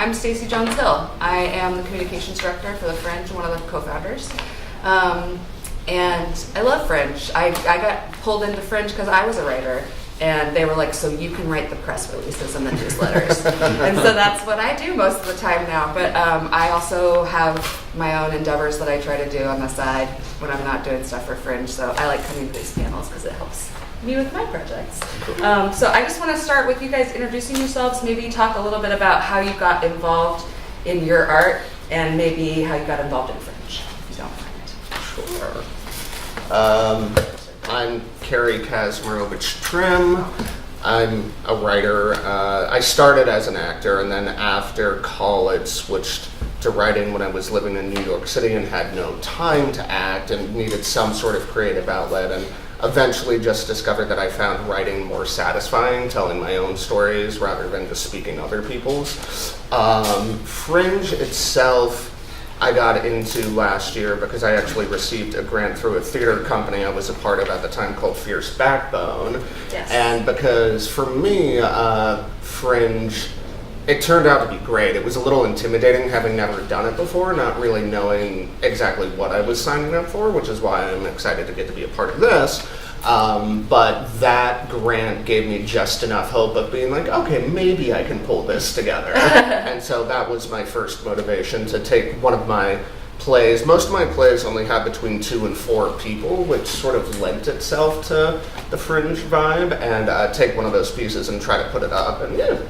I'm Stacy Jones-Hill. I am the communications director for the Fringe and one of the co-founders. And I love Fringe. I got pulled into Fringe because I was a writer. And they were like, so you can write the press releases and the newsletters. And so that's what I do most of the time now. But I also have my own endeavors that I try to do on the side when I'm not doing stuff for Fringe. So I like coming to these panels because it helps me with my projects. So I just want to start with you guys introducing yourselves, maybe talk a little bit about how you got involved in your art and maybe how you got involved in Fringe, if you don't mind. Sure. I'm Kerry Kazmierowicztrimm. I'm a writer. I started as an actor, and then after college switched to writing when I was living in New York City and had no time to act and needed some sort of creative outlet, and eventually just discovered that I found writing more satisfying, telling my own stories rather than just speaking other people's. Fringe itself I got into last year because I actually received a grant through a theater company I was a part of at the time called Fierce Backbone. Yes. And because for me, Fringe, it turned out to be great. It was a little intimidating having never done it before, not really knowing exactly what I was signing up for, which is why I'm excited to get to be a part of this. But that grant gave me just enough hope of being like, okay, maybe I can pull this together. And so that was my first motivation to take one of my plays. Most of my plays only have between 2 and 4 people, which sort of lent itself to the Fringe vibe, and take one of those pieces and try to put it up. And yeah,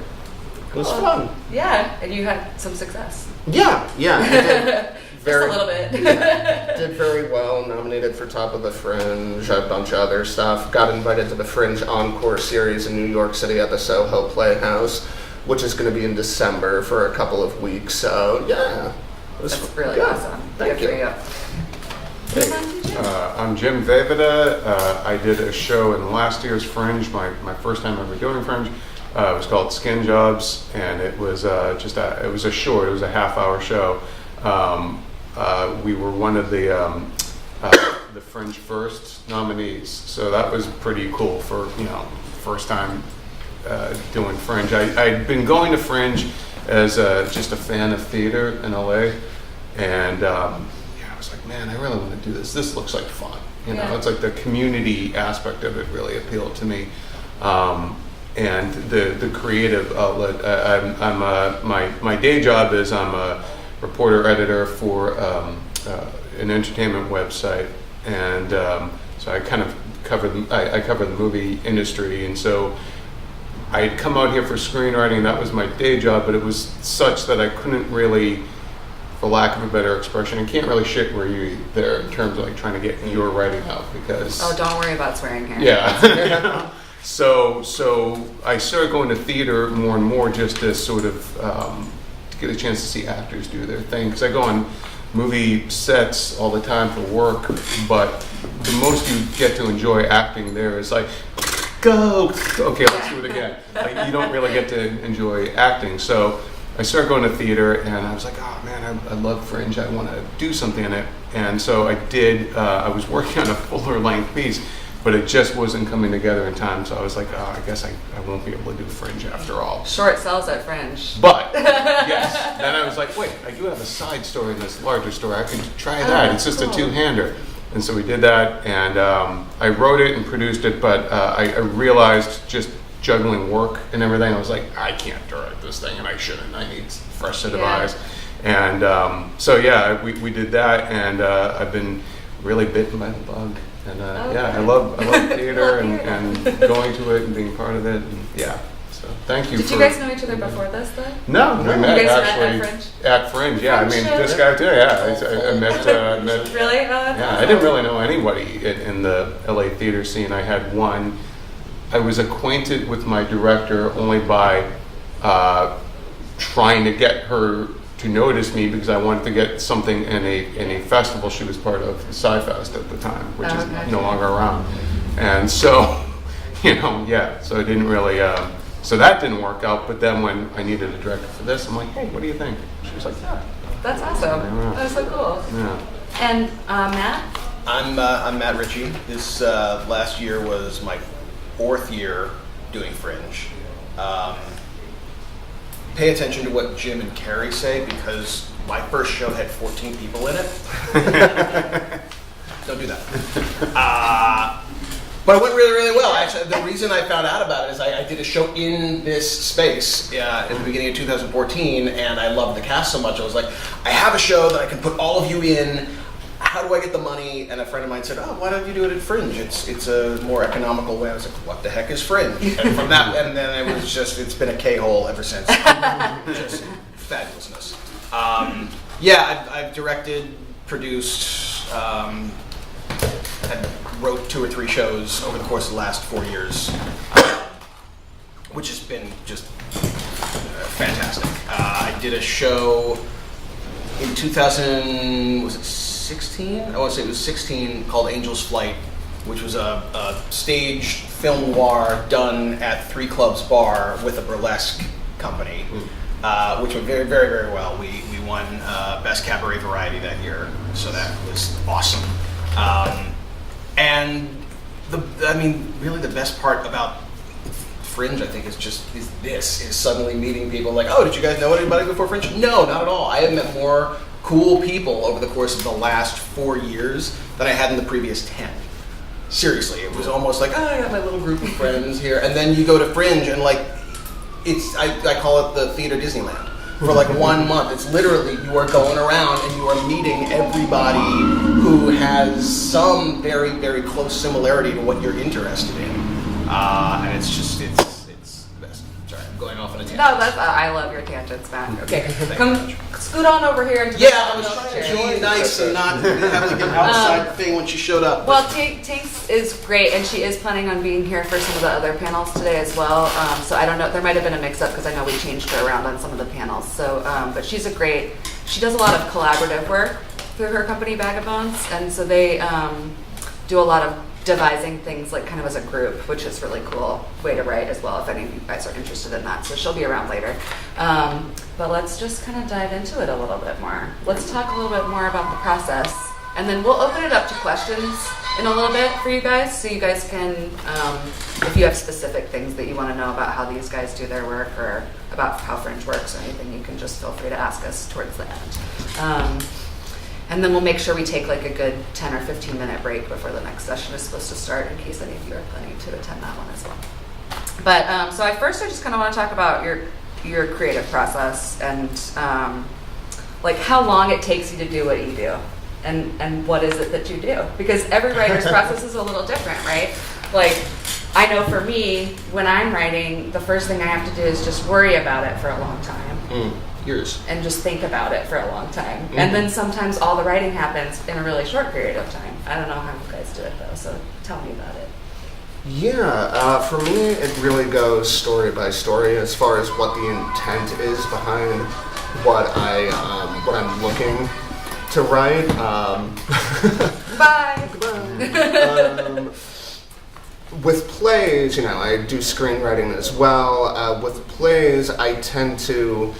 it was fun. Yeah, and you had some success. Yeah, I did. Just a little bit. Did very well, nominated for Top of the Fringe, a bunch of other stuff. Got invited to the Fringe Encore series in New York City at the Soho Playhouse, which is going to be in December for a couple of weeks. So yeah, it was That's really awesome. Thank you. Hey. I'm Jim Vejvoda. I did a show in last year's Fringe, my first time ever doing Fringe. It was called Skin Jobs, and it was it was a short, it was a half-hour show. We were one of the Fringe First nominees, so that was pretty cool for first time doing Fringe. I'd been going to Fringe as just a fan of theater in LA, and I was like, man, I really want to do this. This looks like fun. It's like the community aspect of it really appealed to me. And the creative outlet. My day job is I'm a reporter editor for an entertainment website, and so I kind of cover the movie industry, and so I'd come out here for screenwriting. That was my day job, but it was such that I couldn't really, for lack of a better expression, I can't really shit where you eat there in terms of like trying to get your writing out because. Oh, don't worry about swearing here. Yeah. So I started going to theater more and more just to sort of to get a chance to see actors do their thing. Because I go on movie sets all the time for work, but the most you get to enjoy acting there is like, go! Okay, let's do it again. Like, you don't really get to enjoy acting. So I started going to theater, and I was like, oh man, I love Fringe. I want to do something in it. And so I did. I was working on a fuller length piece, but it just wasn't coming together in time, so I was like, oh, I guess I won't be able to do Fringe after all. Short sells at Fringe. But, yes, then I was like, wait, I do have a side story in this larger story. I could try that. It's just cool. a two-hander. And so we did that, and I wrote it and produced it, but I realized just juggling work and everything, I was like, I can't direct this thing, and I shouldn't. I need a fresh set of eyes. And so, yeah, we did that, and I've been really bitten by the bug. And I love theater and going to it and being part of it. And, so thank you. Did you guys know each other before this, though? No, we met you guys actually met at Fringe. At Fringe. Yeah, I mean this guy too. Yeah, I met. Really? Oh, that's yeah, awesome. I didn't really know anybody in the LA theater scene. I had one. I was acquainted with my director only by trying to get her to notice me because I wanted to get something in a festival she was part of, Sci-Fest at the time, which is no longer around. And so, so I didn't really, so that didn't work out. But then when I needed a director for this, I'm like, hey, what do you think? She was like, yeah. That's awesome. That's so cool. Yeah. And Matt? I'm Matt Ritchey. This last year was my 4th year doing Fringe. pay attention to what Jim and Kerry say, because my first show had 14 people in it. Don't do that. But it went really, really well. Actually, the reason I found out about it is I did a show in this space at the beginning of 2014, and I loved the cast so much. I was like, I have a show that I can put all of you in. How do I get the money? And a friend of mine said, oh, why don't you do it at Fringe? It's a more economical way. I was like, what the heck is Fringe? And from that, and then it was just, it's been a K-hole ever since. Just fabulousness. I've directed, produced, wrote 2 or 3 shows over the course of the last 4 years, which has been just fantastic. I did a show in 2016? I want to say it was 16, called Angel's Flight, which was a staged film noir done at 3 Clubs Bar with a burlesque company, which went very, very, very well. We won Best Cabaret Variety that year, so that was awesome. And really the best part about Fringe, I think, is suddenly meeting people like, oh, did you guys know anybody before Fringe? No, not at all. I have met more cool people over the course of the last 4 years than I had in the previous 10. Seriously, it was almost like, I got my little group of friends here, and then you go to Fringe and like, I call it the theater Disneyland. For like 1 month, it's literally, you are going around and you are meeting everybody who has some very, very close similarity to what you're interested in. And it's the best. Sorry, I'm going off on a tangent. No, I love your tangents, Matt. Okay, come scoot on over here. Into I was trying to be nice and not have like an outside thing when she showed up. Well, Tinks is great, and she is planning on being here for some of the other panels today as well. So I don't know, there might have been a mix-up because I know we changed her around on some of the panels. So, but she does a lot of collaborative work through her company, Bag of Bones, and so they do a lot of devising things like kind of as a group, which is really cool way to write as well, if any of you guys are interested in that. So she'll be around later. But let's just kind of dive into it a little bit more. Let's talk a little bit more about the process, and then we'll open it up to questions in a little bit for you guys, so you guys can, if you have specific things that you want to know about how these guys do their work or about how Fringe works or anything, you can just feel free to ask us towards the end. And then we'll make sure we take like a good 10 or 15 minute break before the next session is supposed to start, in case any of you are planning to attend that one as well. But so I just kind of want to talk about your creative process and like how long it takes you to do what you do, and what is it that you do, because every writer's process is a little different, right? Like, I know for me, when I'm writing, the first thing I have to do is just worry about it for a long time. Years. And just think about it for a long time. And then sometimes all the writing happens in a really short period of time. I don't know how you guys do it though, so tell me about it. Yeah, for me it really goes story by story as far as what the intent is behind what I'm looking to write. Bye! With plays, I do screenwriting as well. With plays, I tend to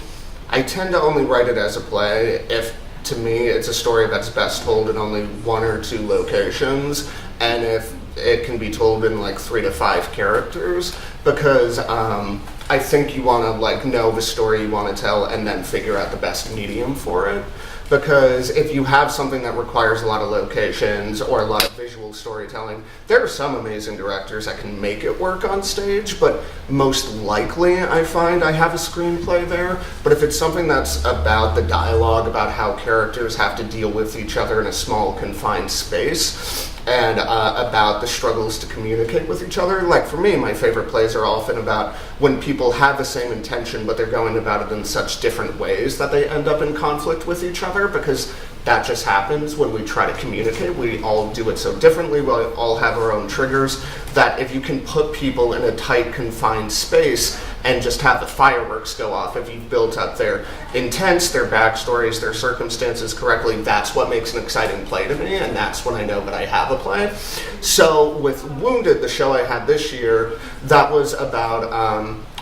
only write it as a play if, to me, it's a story that's best told in only 1 or 2 locations, and if it can be told in like 3 to 5 characters, because I think you want to like know the story you want to tell and then figure out the best medium for it. Because if you have something that requires a lot of locations or a lot of visual storytelling, there are some amazing directors that can make it work on stage, but most likely I find I have a screenplay there. But if it's something that's about the dialogue, about how characters have to deal with each other in a small confined space, and about the struggles to communicate with each other. Like for me, my favorite plays are often about when people have the same intention, but they're going about it in such different ways that they end up in conflict with each other, because that just happens when we try to communicate. We all do it so differently, we all have our own triggers, that if you can put people in a tight, confined space and just have the fireworks go off, if you've built up their intents, their backstories, their circumstances correctly, that's what makes an exciting play to me, and that's when I know that I have a play. So with Wounded, the show I had this year, that was about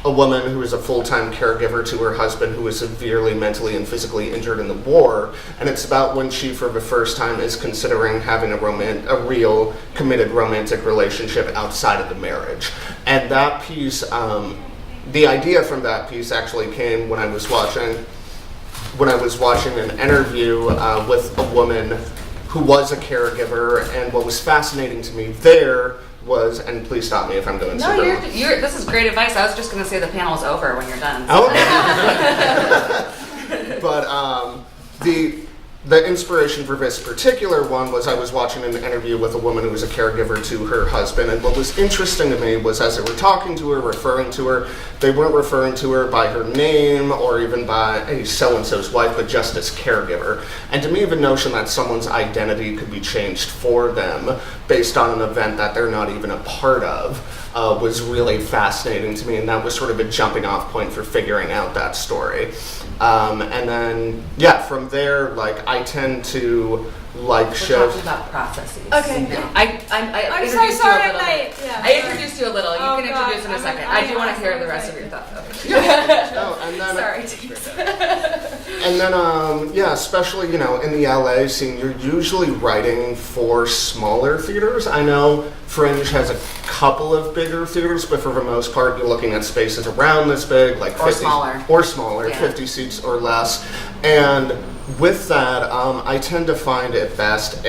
a woman who is a full-time caregiver to her husband who was severely mentally and physically injured in the war, and it's about when she for the first time is considering having a real committed romantic relationship outside of the marriage. And that piece the idea from that piece actually came when I was watching an interview with a woman who was a caregiver, and what was fascinating to me there was, and please stop me if I'm going No, super. this is great advice. I was just going to say the panel is over when you're done. Oh, but the inspiration for this particular one was I was watching an interview with a woman who was a caregiver to her husband, and what was interesting to me was as they were talking to her, referring to her, they weren't referring to her by her name or even by hey, so-and-so's wife, but just as caregiver. And to me, the notion that someone's identity could be changed for them based on an event that they're not even a part of was really fascinating to me, and that was sort of a jumping off point for figuring out that story. And then, yeah, from there, like, I tend to like We're shows. talking about processes. Okay. No. I'm introduced so sorry you a I'm little. late. Yeah, I introduced you a little. You Oh, can God. introduce in a I'm second. like, I do want to I'm hear the so rest of your excited. thoughts. No, and then, Sorry, Tinks. and then, yeah, especially, you know, in the LA scene, you're usually writing for smaller theaters. I know Fringe has a couple of bigger theaters, but for the most part, you're looking at spaces around this big, like Or 50, smaller. or smaller, Yeah. 50 seats or less. And with that, I tend to find it best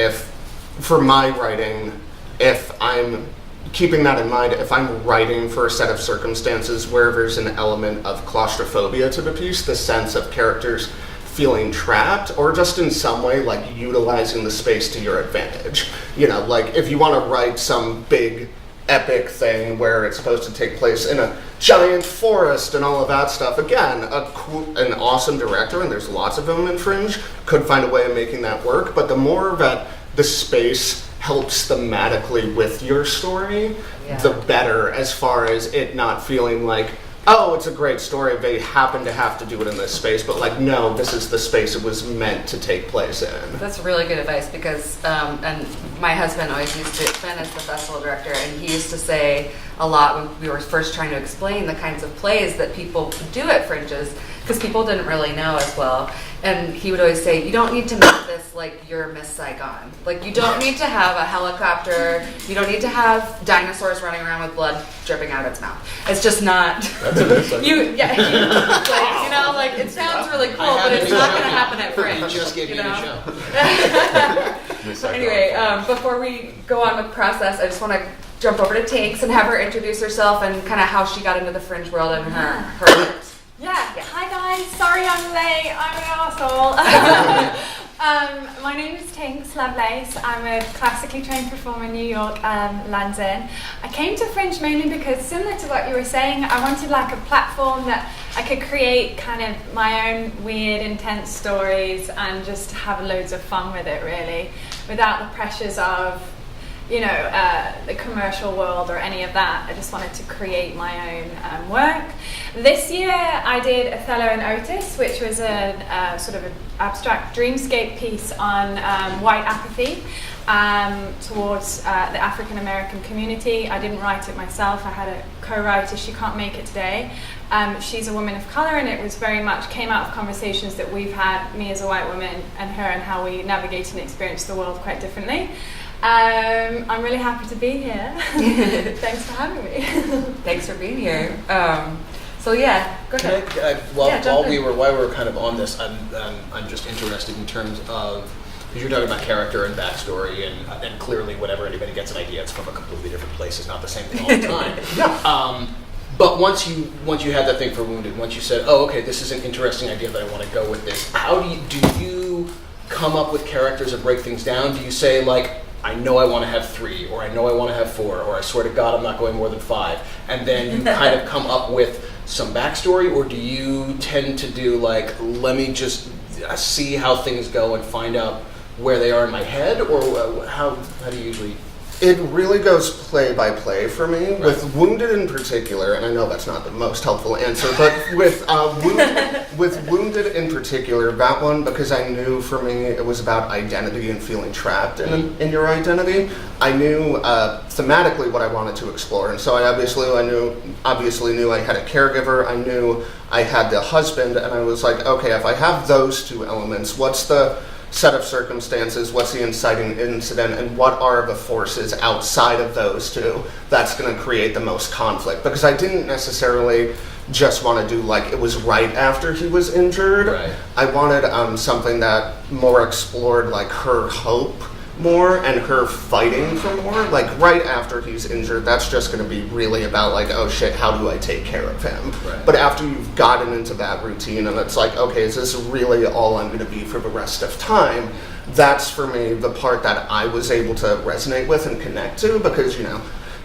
for my writing, if I'm keeping that in mind, if I'm writing for a set of circumstances where there's an element of claustrophobia to the piece, the sense of characters feeling trapped, or just in some way like utilizing the space to your advantage. You know, like if you want to write some big epic thing where it's supposed to take place in a giant forest and all of that stuff, again, an awesome director, and there's lots of them in Fringe, could find a way of making that work, but the more that the space helps thematically with your story, Yeah. the better, as far as it not feeling like, oh, it's a great story, they happen to have to do it in this space, but like, no, this is the space it was meant to take place in. That's really good advice because, and my husband always used to, Ben is the festival director, and he used to say a lot when we were first trying to explain the kinds of plays that people do at Fringes, because people didn't really know as well. And he would always say, you don't need to make this like you're Miss Saigon. Like, you don't need to have a helicopter, you don't need to have dinosaurs running around with blood dripping out of its mouth. It's just not. That's a nice idea. Like, you know, like, it sounds really cool, I but have it's a not show. going to happen at You Fringe. just gave you me know? a show. Miss Saigon. Anyway, before we go on with process, I just want to jump over to Tinks and have her introduce herself and kind of how she got into the Fringe world and her work. Yeah. Hi guys. Sorry I'm late. I'm an arsehole. My name is Tinks, Lovelace. I'm a classically trained performer in New York, London. I came to Fringe mainly because, similar to what you were saying, I wanted like a platform that I could create kind of my own weird, intense stories and just have loads of fun with it, really, without the pressures of, you know, the commercial world or any of that. I just wanted to create my own work. This year I did Othello and Otis, which was a sort of an abstract dreamscape piece on white apathy towards the African American community. I didn't write it myself. I had a co-writer. She can't make it today. She's a woman of color, and it was very much came out of conversations that we've had, me as a white woman and her, and how we navigate and experience the world quite differently. I'm really happy to be here. Thanks for having me. Thanks for being here. So yeah, go ahead. jump in. While we were kind of on this, I'm just interested in terms of, because you're talking about character and backstory, and clearly whenever anybody gets an idea, it's from a completely different place. It's not the same thing all the time. But once you had that thing for Wounded, once you said, oh, okay, this is an interesting idea that I want to go with this, how do you come up with characters or break things down? Do you say, like, I know I want to have 3, or I know I want to have 4, or I swear to God I'm not going more than 5, and then you kind of come up with some backstory, or do you tend to do, like, let me just see how things go and find out where they are in my head, or how do you usually... It really goes play by play for me. Right. With Wounded in particular, and I know that's not the most helpful answer, but with Wounded in particular, that one, because I knew for me it was about identity and feeling trapped in your identity, I knew thematically what I wanted to explore. And so I obviously knew I had a caregiver, I knew I had the husband, and I was like, okay, if I have those 2 elements, what's the set of circumstances, what's the inciting incident, and what are the forces outside of those 2 that's going to create the most conflict? Because I didn't necessarily just want to do like it was right after he was injured. Right. I wanted something that more explored like her hope more and her fighting for more. Like right after he's injured, that's just going to be really about like, oh shit, how do I take care of him? Right. But after you've gotten into that routine and it's like, okay, is this really all I'm going to be for the rest of time? That's for me the part that I was able to resonate with and connect to, because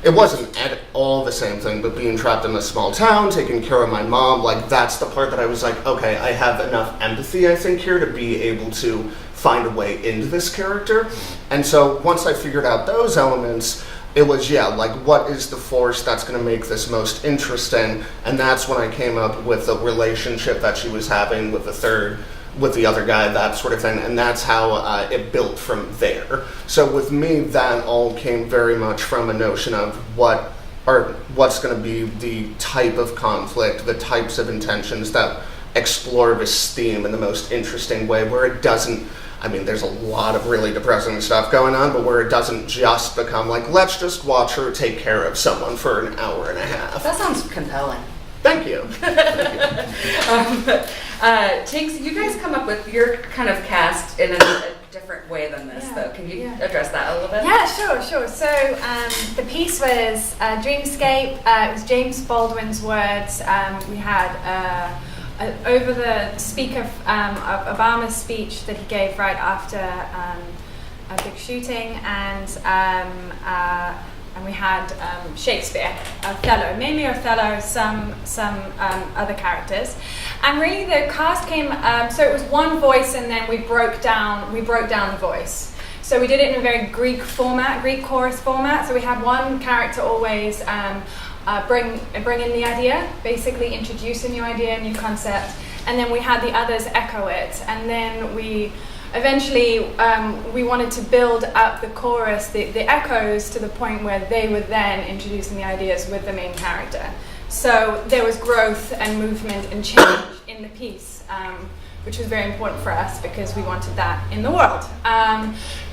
it wasn't at all the same thing, but being trapped in a small town, taking care of my mom, like that's the part that I was like, okay, I have enough empathy, I think, here to be able to find a way into this character. And so once I figured out those elements, it was, like what is the force that's going to make this most interesting? And that's when I came up with the relationship that she was having with the other guy, that sort of thing, and that's how it built from there. So with me, that all came very much from a notion of what's going to be the type of conflict, the types of intentions that explore this theme in the most interesting way, where it doesn't, there's a lot of really depressing stuff going on, but where it doesn't just become like, let's just watch her take care of someone for an hour and a half. That sounds compelling. Thank you. Tinks, you guys come up with your kind of cast in a different way than this, though. Can you address that a little bit? Yeah, sure. So the piece was Dreamscape. It was James Baldwin's words. We had over the speaker of Obama's speech that he gave right after a big shooting, and we had Shakespeare, Othello, mainly Othello, some other characters, and really the cast came. So it was one voice, and then we broke down the voice. So we did it in a very Greek chorus format. So we had one character always bring in the idea, basically introduce a new idea, a new concept, and then we had the others echo it, and then we. Eventually, we wanted to build up the chorus, the echoes, to the point where they were then introducing the ideas with the main character. So there was growth and movement and change in the piece, which was very important for us because we wanted that in the world.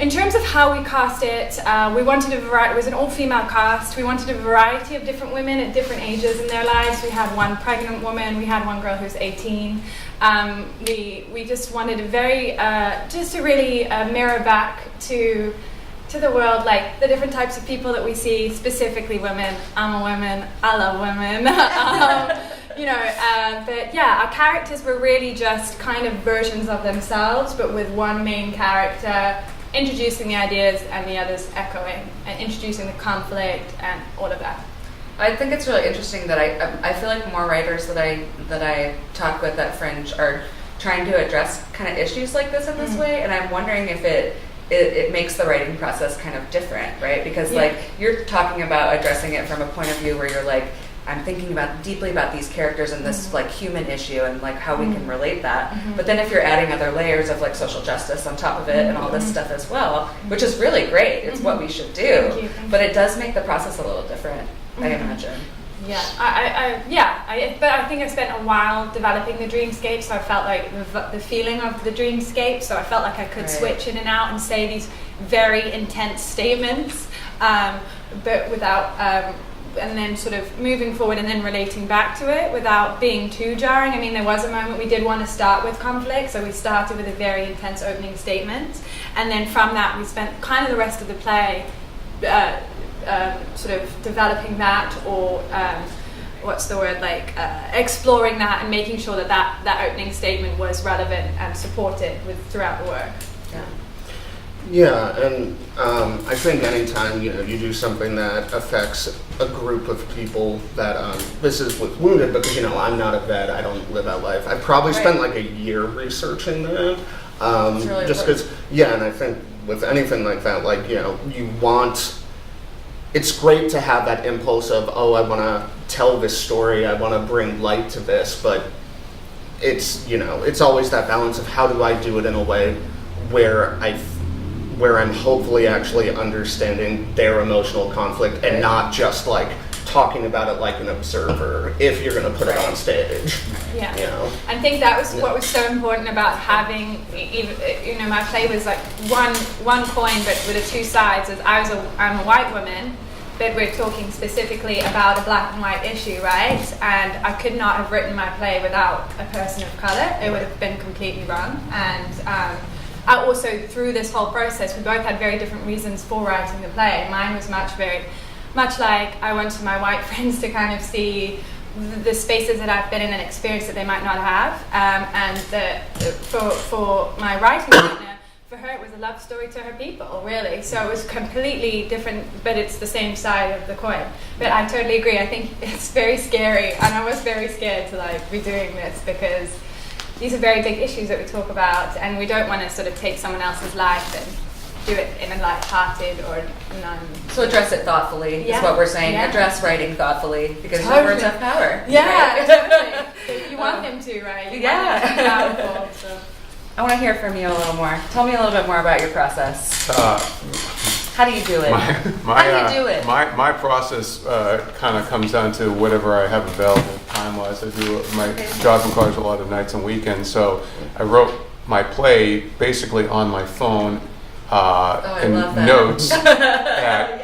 In terms of how we cast it, we wanted a variety. It was an all-female cast. We wanted a variety of different women at different ages in their lives. We had one pregnant woman. We had one girl who was 18. We just wanted a very, just to really mirror back to the world, like the different types of people that we see, specifically women. I'm a woman. I love women. But yeah, our characters were really just kind of versions of themselves, but with one main character introducing the ideas and the others echoing, and introducing the conflict and all of that. I think it's really interesting that I feel like more writers that I talk with at Fringe are trying to address kind of issues like this in this way, and I'm wondering if it makes the writing process kind of different, right? Because like you're talking about addressing it from a point of view where you're like, I'm thinking deeply about these characters and this like human issue and like how we can relate that. But then if you're adding other layers of like social justice on top of it and all this stuff as well, which is really great, it's what we should do. Thank you. But it does make the process a little different, I imagine. Yeah, but I think I spent a while developing the dreamscape, so I felt like the feeling of the dreamscape, so I felt like I could switch in and out and say these very intense statements, but without, and then sort of moving forward and then relating back to it without being too jarring. I mean, there was a moment we did want to start with conflict, so we started with a very intense opening statement, and then from that we spent kind of the rest of the play sort of developing that, or exploring that and making sure that opening statement was relevant and supported throughout the work. Yeah, and I think anytime you do something that affects a group of people, that this is with Wounded, because I'm not a vet, I don't live that life. I probably spent like a year researching that, really just because. Yeah, and I think with anything like that, like you want. It's great to have that impulse of, oh, I want to tell this story, I want to bring light to this, but it's it's always that balance of how do I do it in a way where I'm hopefully actually understanding their emotional conflict and not just like talking about it like an observer if you're going to put it on stage. Yeah. I think that was what was so important about having, my play was like one coin but with the two sides. I'm a white woman but we're talking specifically about a black and white issue, right? And I could not have written my play without a person of colour. It would have been completely wrong. And I also, through this whole process, we both had very different reasons for writing the play. Mine was much like I wanted my white friends to kind of see the spaces that I've been in and experience that they might not have. And for my writing partner, for her it was a love story to her people, really. So it was completely different, but it's the same side of the coin. But I totally agree. I think it's very scary, and I was very scared to like be doing this because these are very big issues that we talk about, and we don't want to sort of take someone else's life and do it in a light-hearted or So address it thoughtfully, Yeah. is what we're saying. Yeah. Address writing thoughtfully, because your Totally. words have power. yeah, right? totally. You want them to, right? You Yeah. want them to be powerful. So. I want to hear from you a little more. Tell me a little bit more about your process. How do you do it? How do you do it? My process kind of comes down to whatever I have available time-wise. My job requires a lot of nights and weekends, so I wrote my play basically on my phone and love that. notes at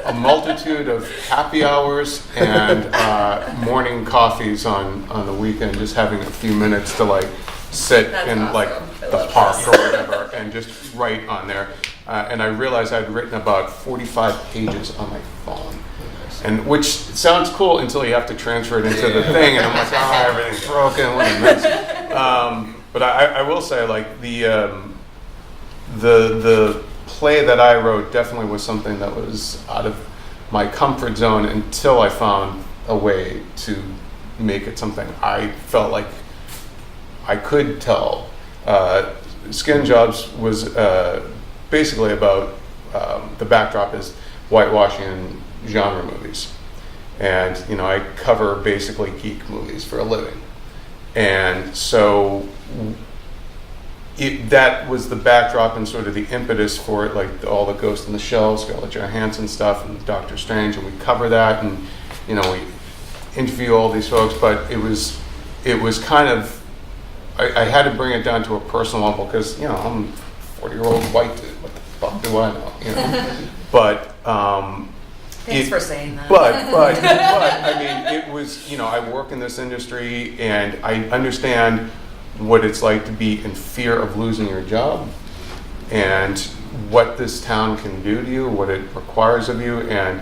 a multitude of happy hours and morning coffees on the weekend, just having a few minutes to like sit That's in awesome. like I the love park this. or whatever and just write on there. And I realized I'd written about 45 pages on my phone. And which sounds cool until you have to transfer it into the thing, and I'm like, oh, everything's broken, what a mess. But I will say, like, the play that I wrote definitely was something that was out of my comfort zone until I found a way to make it something I felt like I could tell. Skin Jobs was basically about, the backdrop is whitewashing in genre movies. And, you know, I cover basically geek movies for a living. And so that was the backdrop and sort of the impetus for it, like all the Ghost in the Shell, Scarlett Johansson stuff, and Doctor Strange, and we cover that, and, you know, we interview all these folks, but it was kind of, I had to bring it down to a personal level because, you know, I'm a 40-year-old white dude. What the fuck do I know? You know? But Thanks for saying that. But I mean, it was, you know, I work in this industry and I understand what it's like to be in fear of losing your job and what this town can do to you, what it requires of you, and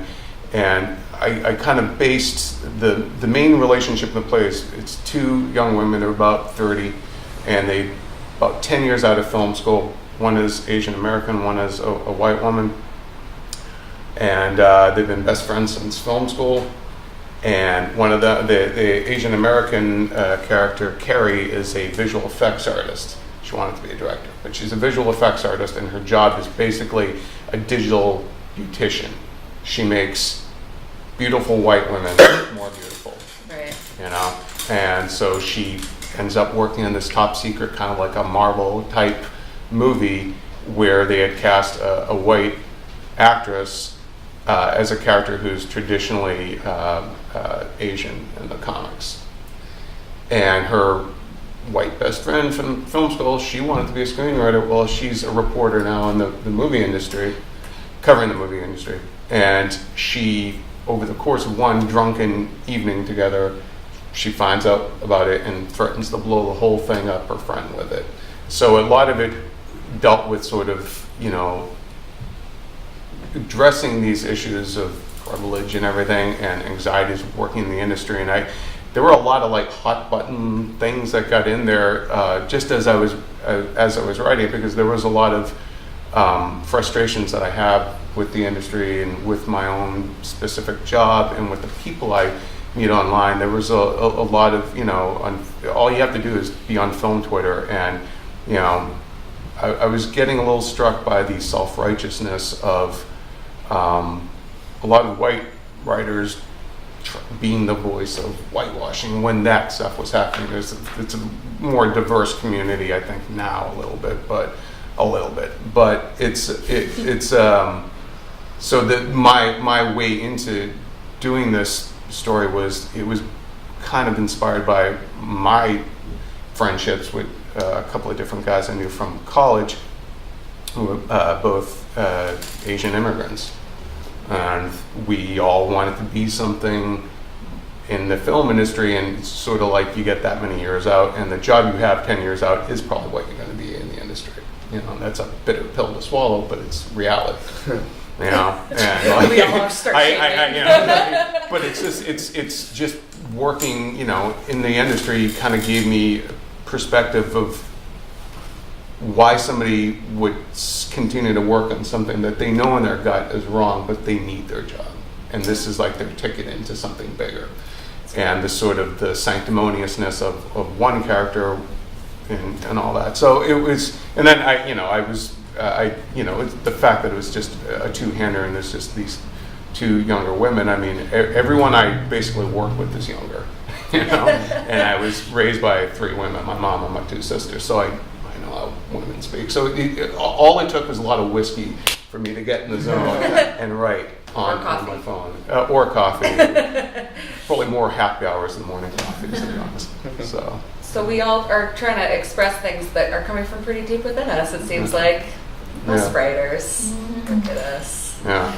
I kind of based the main relationship in the play is it's two young women, they're about 30, and they about 10 years out of film school. One is Asian American, one is a white woman, and they've been best friends since film school. And one of the Asian American character, Kerry, is a visual effects artist. She wanted to be a director, but she's a visual effects artist, and her job is basically a digital beautician. She makes beautiful white women more beautiful, Right. you know? And so she ends up working in this top secret, kind of like a Marvel type movie where they had cast a white actress as a character who's traditionally Asian in the comics. And her white best friend from film school, she wanted to be a screenwriter. Well, she's a reporter now in the movie industry, covering the movie industry. And she, over the course of one drunken evening together, she finds out about it and threatens to blow the whole thing up, her friend with it. So a lot of it dealt with sort of, you know, addressing these issues of privilege and everything and anxieties of working in the industry. And there were a lot of like hot button things that got in there just as I was writing, because there was a lot of frustrations that I have with the industry and with my own specific job and with the people I meet online. There was a lot of, you know, all you have to do is be on film Twitter, and, you know, I was getting a little struck by the self-righteousness of a lot of white writers being the voice of whitewashing when that stuff was happening. It's a more diverse community, I think, now a little bit, but it's so that my way into doing this story was kind of inspired by my friendships with a couple of different guys I knew from college who were both Asian immigrants. and we all want it to be something in the film industry, and it's sort of like you get that many years out, and the job you have 10 years out is probably what you're going to be in the industry. You know, that's a bitter pill to swallow, but it's reality. You know, and like, We all start shaking. you know, but it's just working. You know, in the industry, kind of gave me perspective of why somebody would continue to work on something that they know in their gut is wrong, but they need their job, and this is like their ticket into something bigger. And the sort of the sanctimoniousness of one character and all that. So it was, and then the fact that it was just a two-hander and there's just these two younger women. I mean, everyone I basically work with is younger, you know. And I was raised by 3 women, my mom and my 2 sisters. So I know how women speak. So all it took was a lot of whiskey for me to get in the zone and write on my phone. Or coffee. Probably more happy hours than morning coffee, to be honest. So we all are trying to express things that are coming from pretty deep within us, it seems like. Most writers. Look at us. Yeah.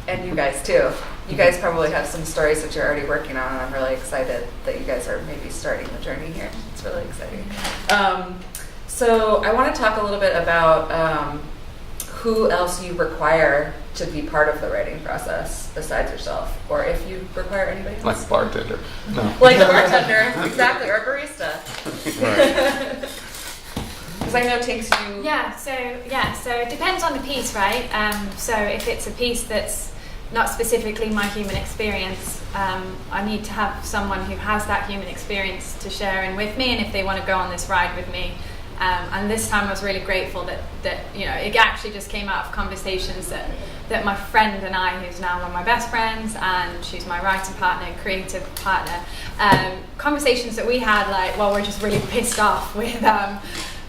And you guys too. You guys probably have some stories that you're already working on, and I'm really excited that you guys are maybe starting the journey here. It's really exciting. So I want to talk a little bit about who else you require to be part of the writing process besides yourself, or if you require anybody else. Like bartender. No. Like a bartender, exactly, or a barista. Right. Because I know Tinks, you... So it depends on the piece, right? So if it's a piece that's not specifically my human experience, I need to have someone who has that human experience to share in with me, and if they want to go on this ride with me. And this time I was really grateful that you know, it actually just came out of conversations that my friend and I, who's now one of my best friends, and she's my writing partner, creative partner, conversations that we had, like, well, we're just really pissed off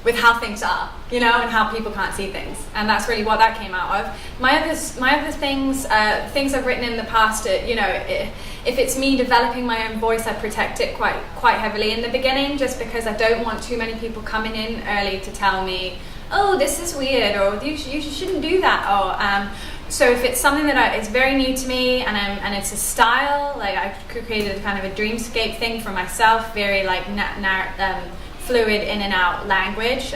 with how things are, you know, and how people can't see things, and that's really what that came out of. My other things I've written in the past, you know, if it's me developing my own voice, I protect it quite heavily in the beginning, just because I don't want too many people coming in early to tell me, oh, this is weird, or you shouldn't do that, or so if it's something that is very new to me, and it's a style, like I've created kind of a dreamscape thing for myself, very like fluid in and out language.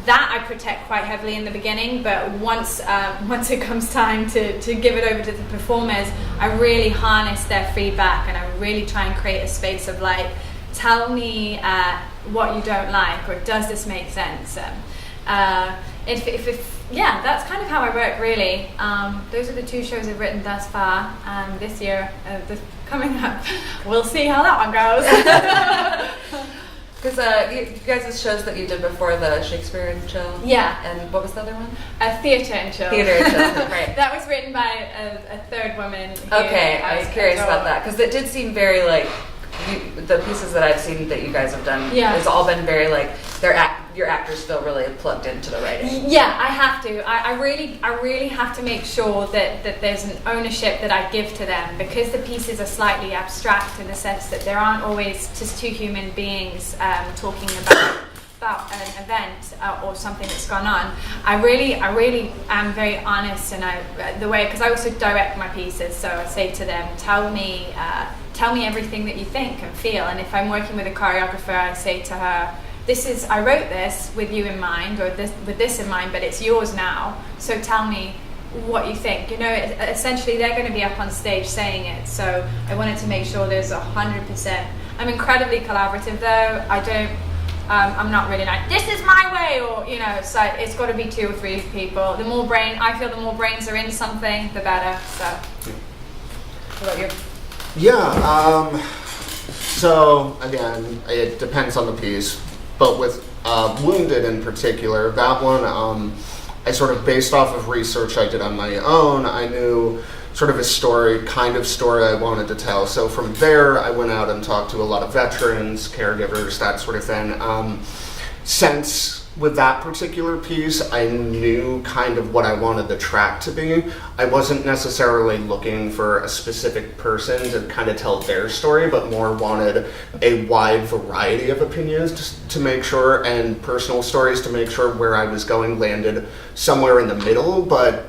That I protect quite heavily in the beginning, but once it comes time to give it over to the performers, I really harness their feedback, and I really try and create a space of like, tell me what you don't like, or does this make sense? That's kind of how I work, really. Those are the 2 shows I've written thus far. This year, coming up, we'll see how that one goes. Because you guys' shows that you did before, the Shakespeare and Chill. Yeah. And what was the other one? Theatre and Chill. Theatre and Chill, right. That was written by a third woman. Okay, I was curious about that, because it did seem very like, the pieces that I've seen that you guys have done, it's all been very like, your actors feel really plugged into the writing. Yeah, I have to. I really have to make sure that there's an ownership that I give to them, because the pieces are slightly abstract in the sense that there aren't always just 2 human beings talking about an event or something that's gone on. I really am very honest, and the way, because I also direct my pieces, so I say to them, tell me everything that you think and feel. And if I'm working with a choreographer, I say to her, I wrote this with you in mind, or with this in mind, but it's yours now, so tell me what you think. You know, essentially they're going to be up on stage saying it, so I wanted to make sure there's 100%. I'm incredibly collaborative though. I'm not really like, this is my way, or, you know, so it's got to be 2 or 3 people. I feel the more brains are in something, the better, so. What about you? Yeah, so again, it depends on the piece, but with Wounded in particular, that one, I sort of based off of research I did on my own. I knew sort of a story I wanted to tell. So from there, I went out and talked to a lot of veterans, caregivers, that sort of thing. Since with that particular piece, I knew kind of what I wanted the track to be. I wasn't necessarily looking for a specific person to kind of tell their story, but more wanted a wide variety of opinions to make sure, and personal stories to make sure where I was going landed somewhere in the middle, but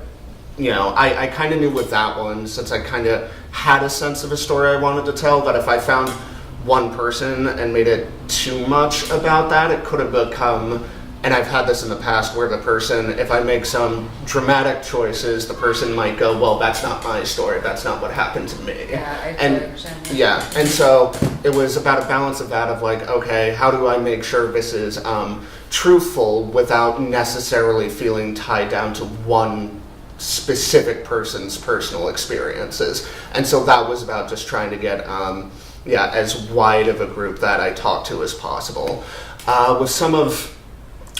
I kind of knew with that one, since I kind of had a sense of a story I wanted to tell, that if I found one person and made it too much about that, it could have become, and I've had this in the past, where the person, if I make some dramatic choices, the person might go, well, that's not my story, that's not what happened to me. Yeah, I and totally understand. yeah, and so it was about a balance of that, of like, okay, how do I make sure this is truthful without necessarily feeling tied down to one specific person's personal experiences. And so that was about just trying to get as wide of a group that I talked to as possible. With some of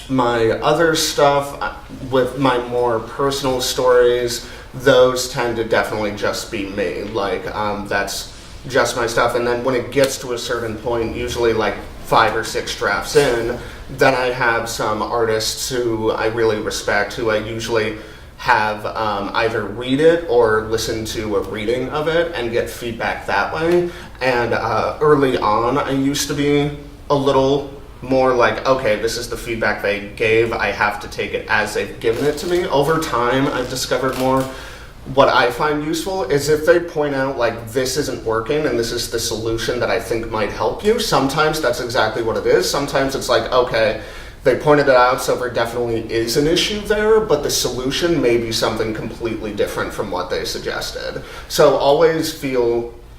my other stuff, with my more personal stories, those tend to definitely just be me. Like, that's just my stuff. And then when it gets to a certain point, usually like 5 or 6 drafts in, then I have some artists who I really respect, who I usually have either read it or listen to a reading of it and get feedback that way. And early on, I used to be a little more like, okay, this is the feedback they gave, I have to take it as they've given it to me. Over time, I've discovered more. What I find useful is if they point out, like, this isn't working and this is the solution that I think might help you, sometimes that's exactly what it is. Sometimes it's like, okay, they pointed it out, so there definitely is an issue there, but the solution may be something completely different from what they suggested. So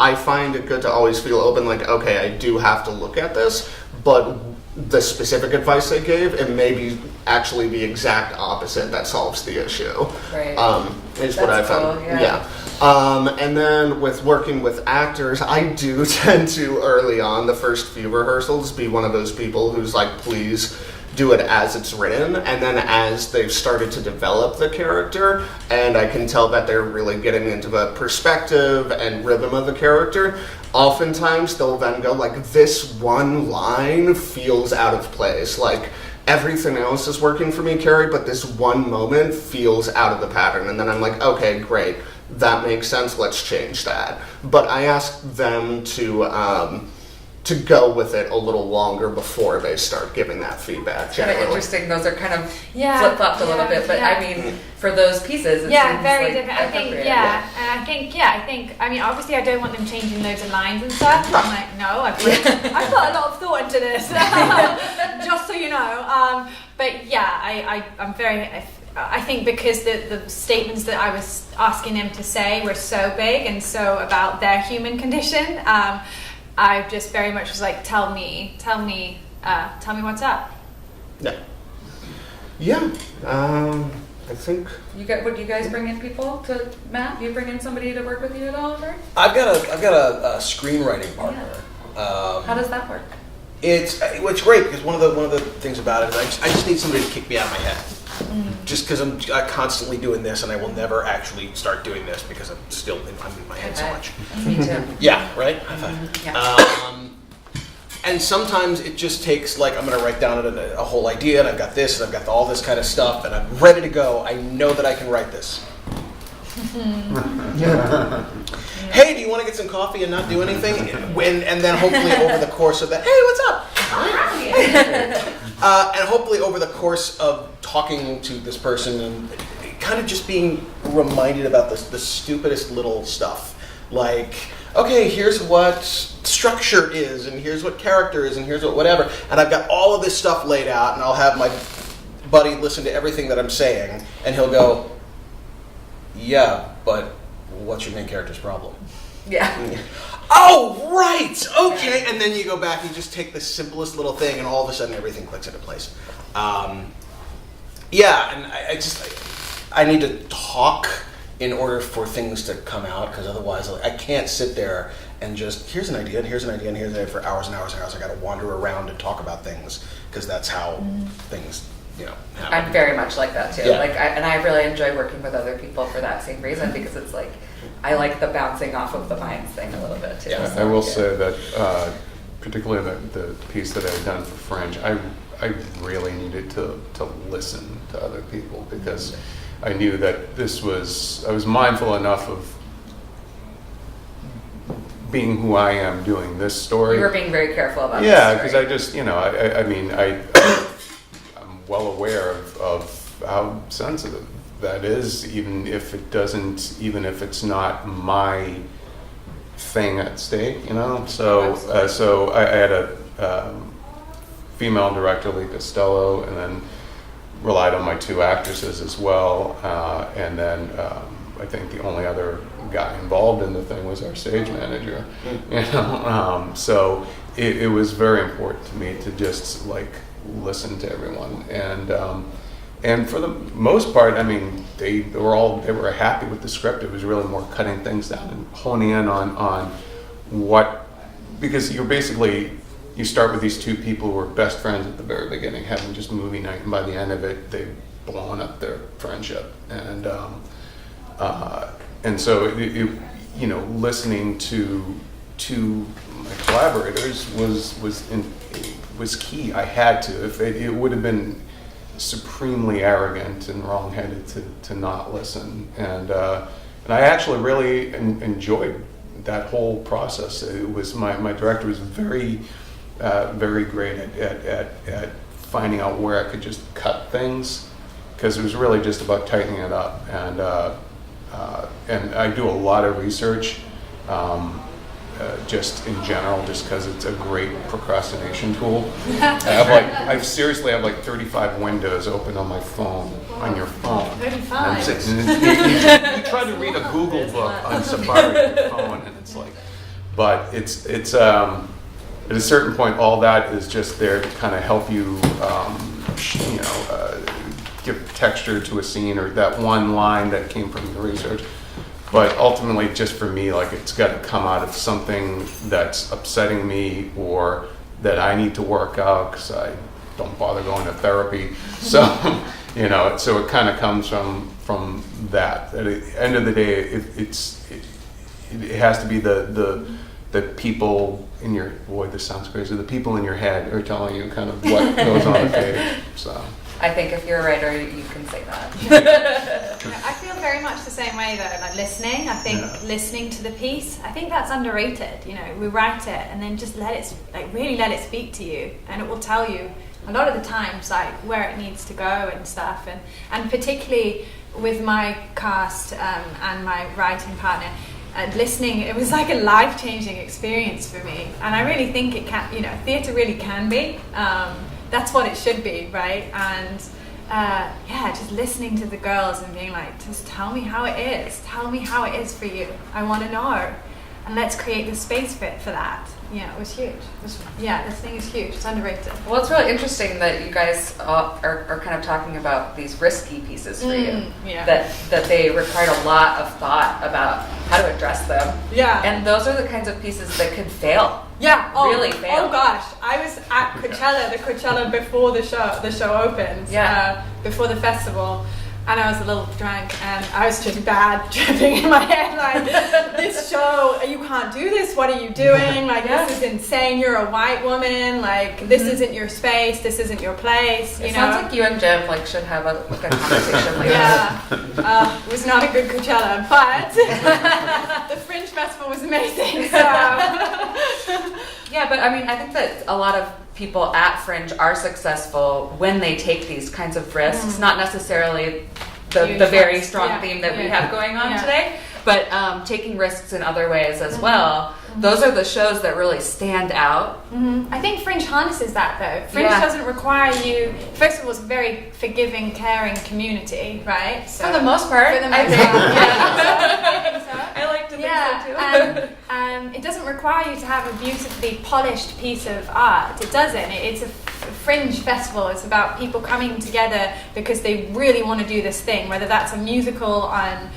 I find it good to always feel open, like, okay, I do have to look at this, but the specific advice they gave, it may be actually the exact opposite that solves the issue. Right. Is what I That's found. cool, yeah. And then with working with actors, I do tend to, early on, the first few rehearsals, be one of those people who's like, please do it as it's written, and then as they've started to develop the character, and I can tell that they're really getting into the perspective and rhythm of the character, oftentimes they'll then go like, this one line feels out of place, like everything else is working for me, Kerry, but this one moment feels out of the pattern. And then I'm like, okay, great, that makes sense, let's change that. But I ask them to go with it a little longer before they start giving that feedback. Kind of generally. interesting. Those are kind of Yeah, flip-flopped a little yeah, bit, but yeah. I mean, for those pieces, it Yeah, seems very like different. I think, appropriate. and I think, I mean, obviously I don't want them changing loads of lines and stuff. I'm like, no, I've put a lot of thought into this, just so you know. But yeah, I'm very, I think because the statements that I was asking them to say were so big and so about their human condition, I just very much was like, tell me what's up. Yeah. I think. Would you guys bring in people to Matt? Do you bring in somebody to work with you at all, Oliver? I've got a screenwriting partner. How does that work? It's great because one of the things about it is I just need somebody to kick me out of my head. Just because I'm constantly doing this and I will never actually start doing this because I'm in my head so much. Me too. Yeah, right? High five. Yeah. And sometimes it just takes, like, I'm going to write down a whole idea and I've got this and I've got all this kind of stuff and I'm ready to go. I know that I can write this. Hey, do you want to get some coffee and not do anything? And then hopefully over the course of that, hey, what's up? And hopefully over the course of talking to this person and kind of just being reminded about the stupidest little stuff. Like, okay, here's what structure is, and here's what character is, and here's what whatever. And I've got all of this stuff laid out, and I'll have my buddy listen to everything that I'm saying, and he'll go, yeah, but what's your main character's problem? Yeah. Oh, right! Okay! And then you go back and you just take the simplest little thing, and all of a sudden everything clicks into place. Yeah, and I need to talk in order for things to come out, because otherwise I can't sit there and just, here's an idea, and here's an idea, and here's an idea for hours and hours and hours. I gotta wander around and talk about things, because that's how things, happen. I'm very much like that too. Yeah. And I really enjoy working with other people for that same reason, because it's like, I like the bouncing off of the minds thing a little bit too. Yeah, So, I will say that, particularly the piece that I've done for Fringe, I really needed to listen to other people, because I knew that I was mindful enough of being who I am doing this story. You were being very careful about Yeah, this because story. I just, I'm well aware of how sensitive that is, even if it's not my thing at stake, you know. So I had a female director, Lee Costello, and then relied on my 2 actresses as well, and then I think the only other guy involved in the thing was our stage manager. You know, so it was very important to me to just like listen to everyone, and for the most part, I mean, they were happy with the script. It was really more cutting things down and honing in on what, because you start with these 2 people who were best friends at the very beginning, having just movie night, and by the end of it, they've blown up their friendship, and so you know, listening to my collaborators was key. I had to. If it would have been supremely arrogant and wrong-headed to not listen, and I actually really enjoyed that whole process. It was my director was very great at finding out where I could just cut things, because it was really just about tightening it up, and I do a lot of research just in general, just because it's a great procrastination tool. I seriously have like 35 windows open on my phone, on your phone. 35? You try to read a Google book on Safari on your phone, and it's like, but it's at a certain point, all that is just there to kind of help you, give texture to a scene, or that one line that came from your research. But ultimately, just for me, like, it's got to come out of something that's upsetting me, or that I need to work out because I don't bother going to therapy. So, you know, so it kind of comes from that. At the end of the day, it has to be the people in your, boy, this sounds crazy, the people in your head are telling you kind of what goes on the page. So I think if you're a writer, you can say that. I feel very much the same way though, like listening. I think listening to the piece, I think that's underrated. You know, we write it and then just really let it speak to you, and it will tell you a lot of the times like where it needs to go and stuff. And particularly with my cast and my writing partner, listening, it was like a life-changing experience for me, and I really think it can, you know, theatre really can be. That's what it should be, right? And just listening to the girls and being like, just tell me how it is. Tell me how it is for you. I want to know, and let's create the space for that. Yeah, it was huge. Listening is huge. It's underrated. Well, it's really interesting that you guys are kind of talking about these risky pieces for you. Yeah. That they required a lot of thought about how to address them. Yeah. And those are the kinds of pieces that could fail. Yeah. Really fail. Oh gosh, I was at the Coachella before the show opens. Yeah. Before the festival. And I was a little drunk, and I was just bad tripping in my head, like, this show, you can't do this, what are you doing? Like, this is insane, you're a white woman, like, this isn't your space, this isn't your place, you know? Sounds like you and Jeff, like, should have a conversation like that. It was not a good Coachella, but the Fringe Festival was amazing, so. Yeah, but I mean, I think that a lot of people at Fringe are successful when they take these kinds of risks, not necessarily the very strong theme that we have going on today, but taking risks in other ways as well. Those are the shows that really stand out. I think Fringe harnesses that though. Fringe doesn't require you, first of all, it's a very forgiving, caring community, right? So, for the most part. For the most part, I like to think so too. And it doesn't require you to have a beautifully polished piece of art. It doesn't. It's a Fringe festival. It's about people coming together because they really want to do this thing, whether that's a musical on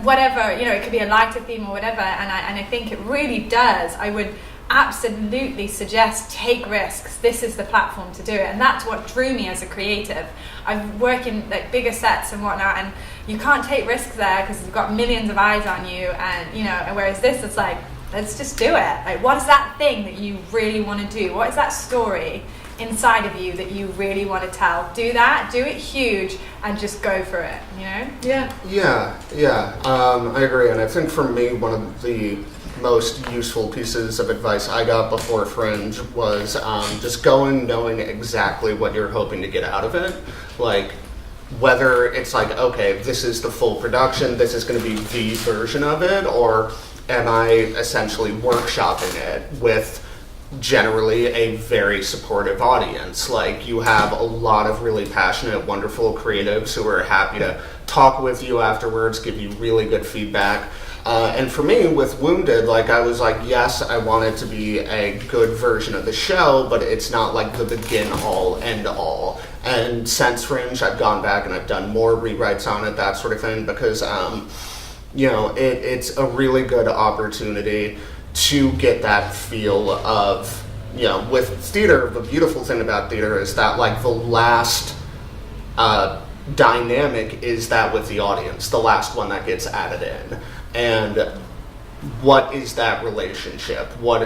whatever, you know, it could be a lighter theme or whatever, and I think it really does. I would absolutely suggest take risks. This is the platform to do it, and that's what drew me as a creative. I work in like bigger sets and whatnot, and you can't take risks there because you've got millions of eyes on you, and you know, and whereas this, it's like, let's just do it. Like, what is that thing that you really want to do? What is that story inside of you that you really want to tell? Do that, do it huge, and just go for it, you know? I agree, and I think for me, one of the most useful pieces of advice I got before Fringe was just go in knowing exactly what you're hoping to get out of it. Like, whether it's like, okay, this is the full production, this is going to be the version of it, or am I essentially workshopping it with generally a very supportive audience? Like, you have a lot of really passionate, wonderful creatives who are happy to talk with you afterwards, give you really good feedback. And for me, with Wounded, like, I was like, yes, I want it to be a good version of the show, but it's not like the begin all, end all. And since Fringe, I've gone back and I've done more rewrites on it, that sort of thing, because, you know, it's a really good opportunity to get that feel of, you know, with theater, the beautiful thing about theater is that, like, the last dynamic is that with the audience, the last one that gets added in. And what is that relationship? What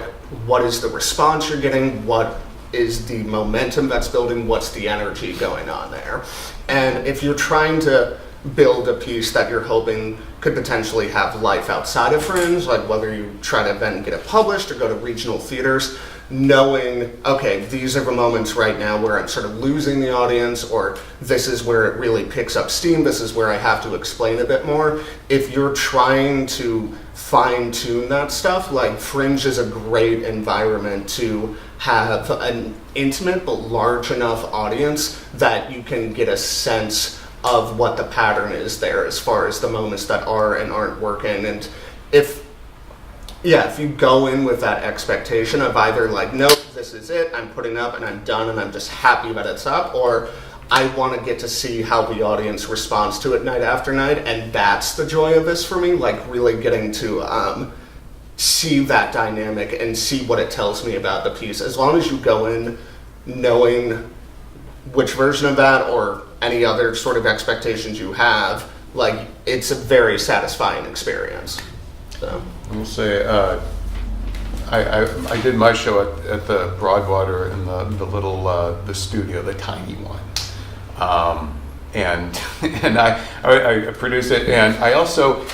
is the response you're getting? What is the momentum that's building? What's the energy going on there? And if you're trying to build a piece that you're hoping could potentially have life outside of Fringe, like whether you try to then get it published or go to regional theaters, knowing, okay, these are the moments right now where I'm sort of losing the audience, or this is where it really picks up steam, this is where I have to explain a bit more. If you're trying to fine-tune that stuff, like, Fringe is a great environment to have an intimate but large enough audience that you can get a sense of what the pattern is there as far as the moments that are and aren't working. And if you go in with that expectation of either like, nope, this is it, I'm putting up and I'm done and I'm just happy that it's up, or I want to get to see how the audience responds to it night after night, and that's the joy of this for me, like really getting to see that dynamic and see what it tells me about the piece. As long as you go in knowing which version of that or any other sort of expectations you have, like, it's a very satisfying experience. So I will say, I did my show at the Broadwater in the little the studio, the tiny one, and I produced it, and I also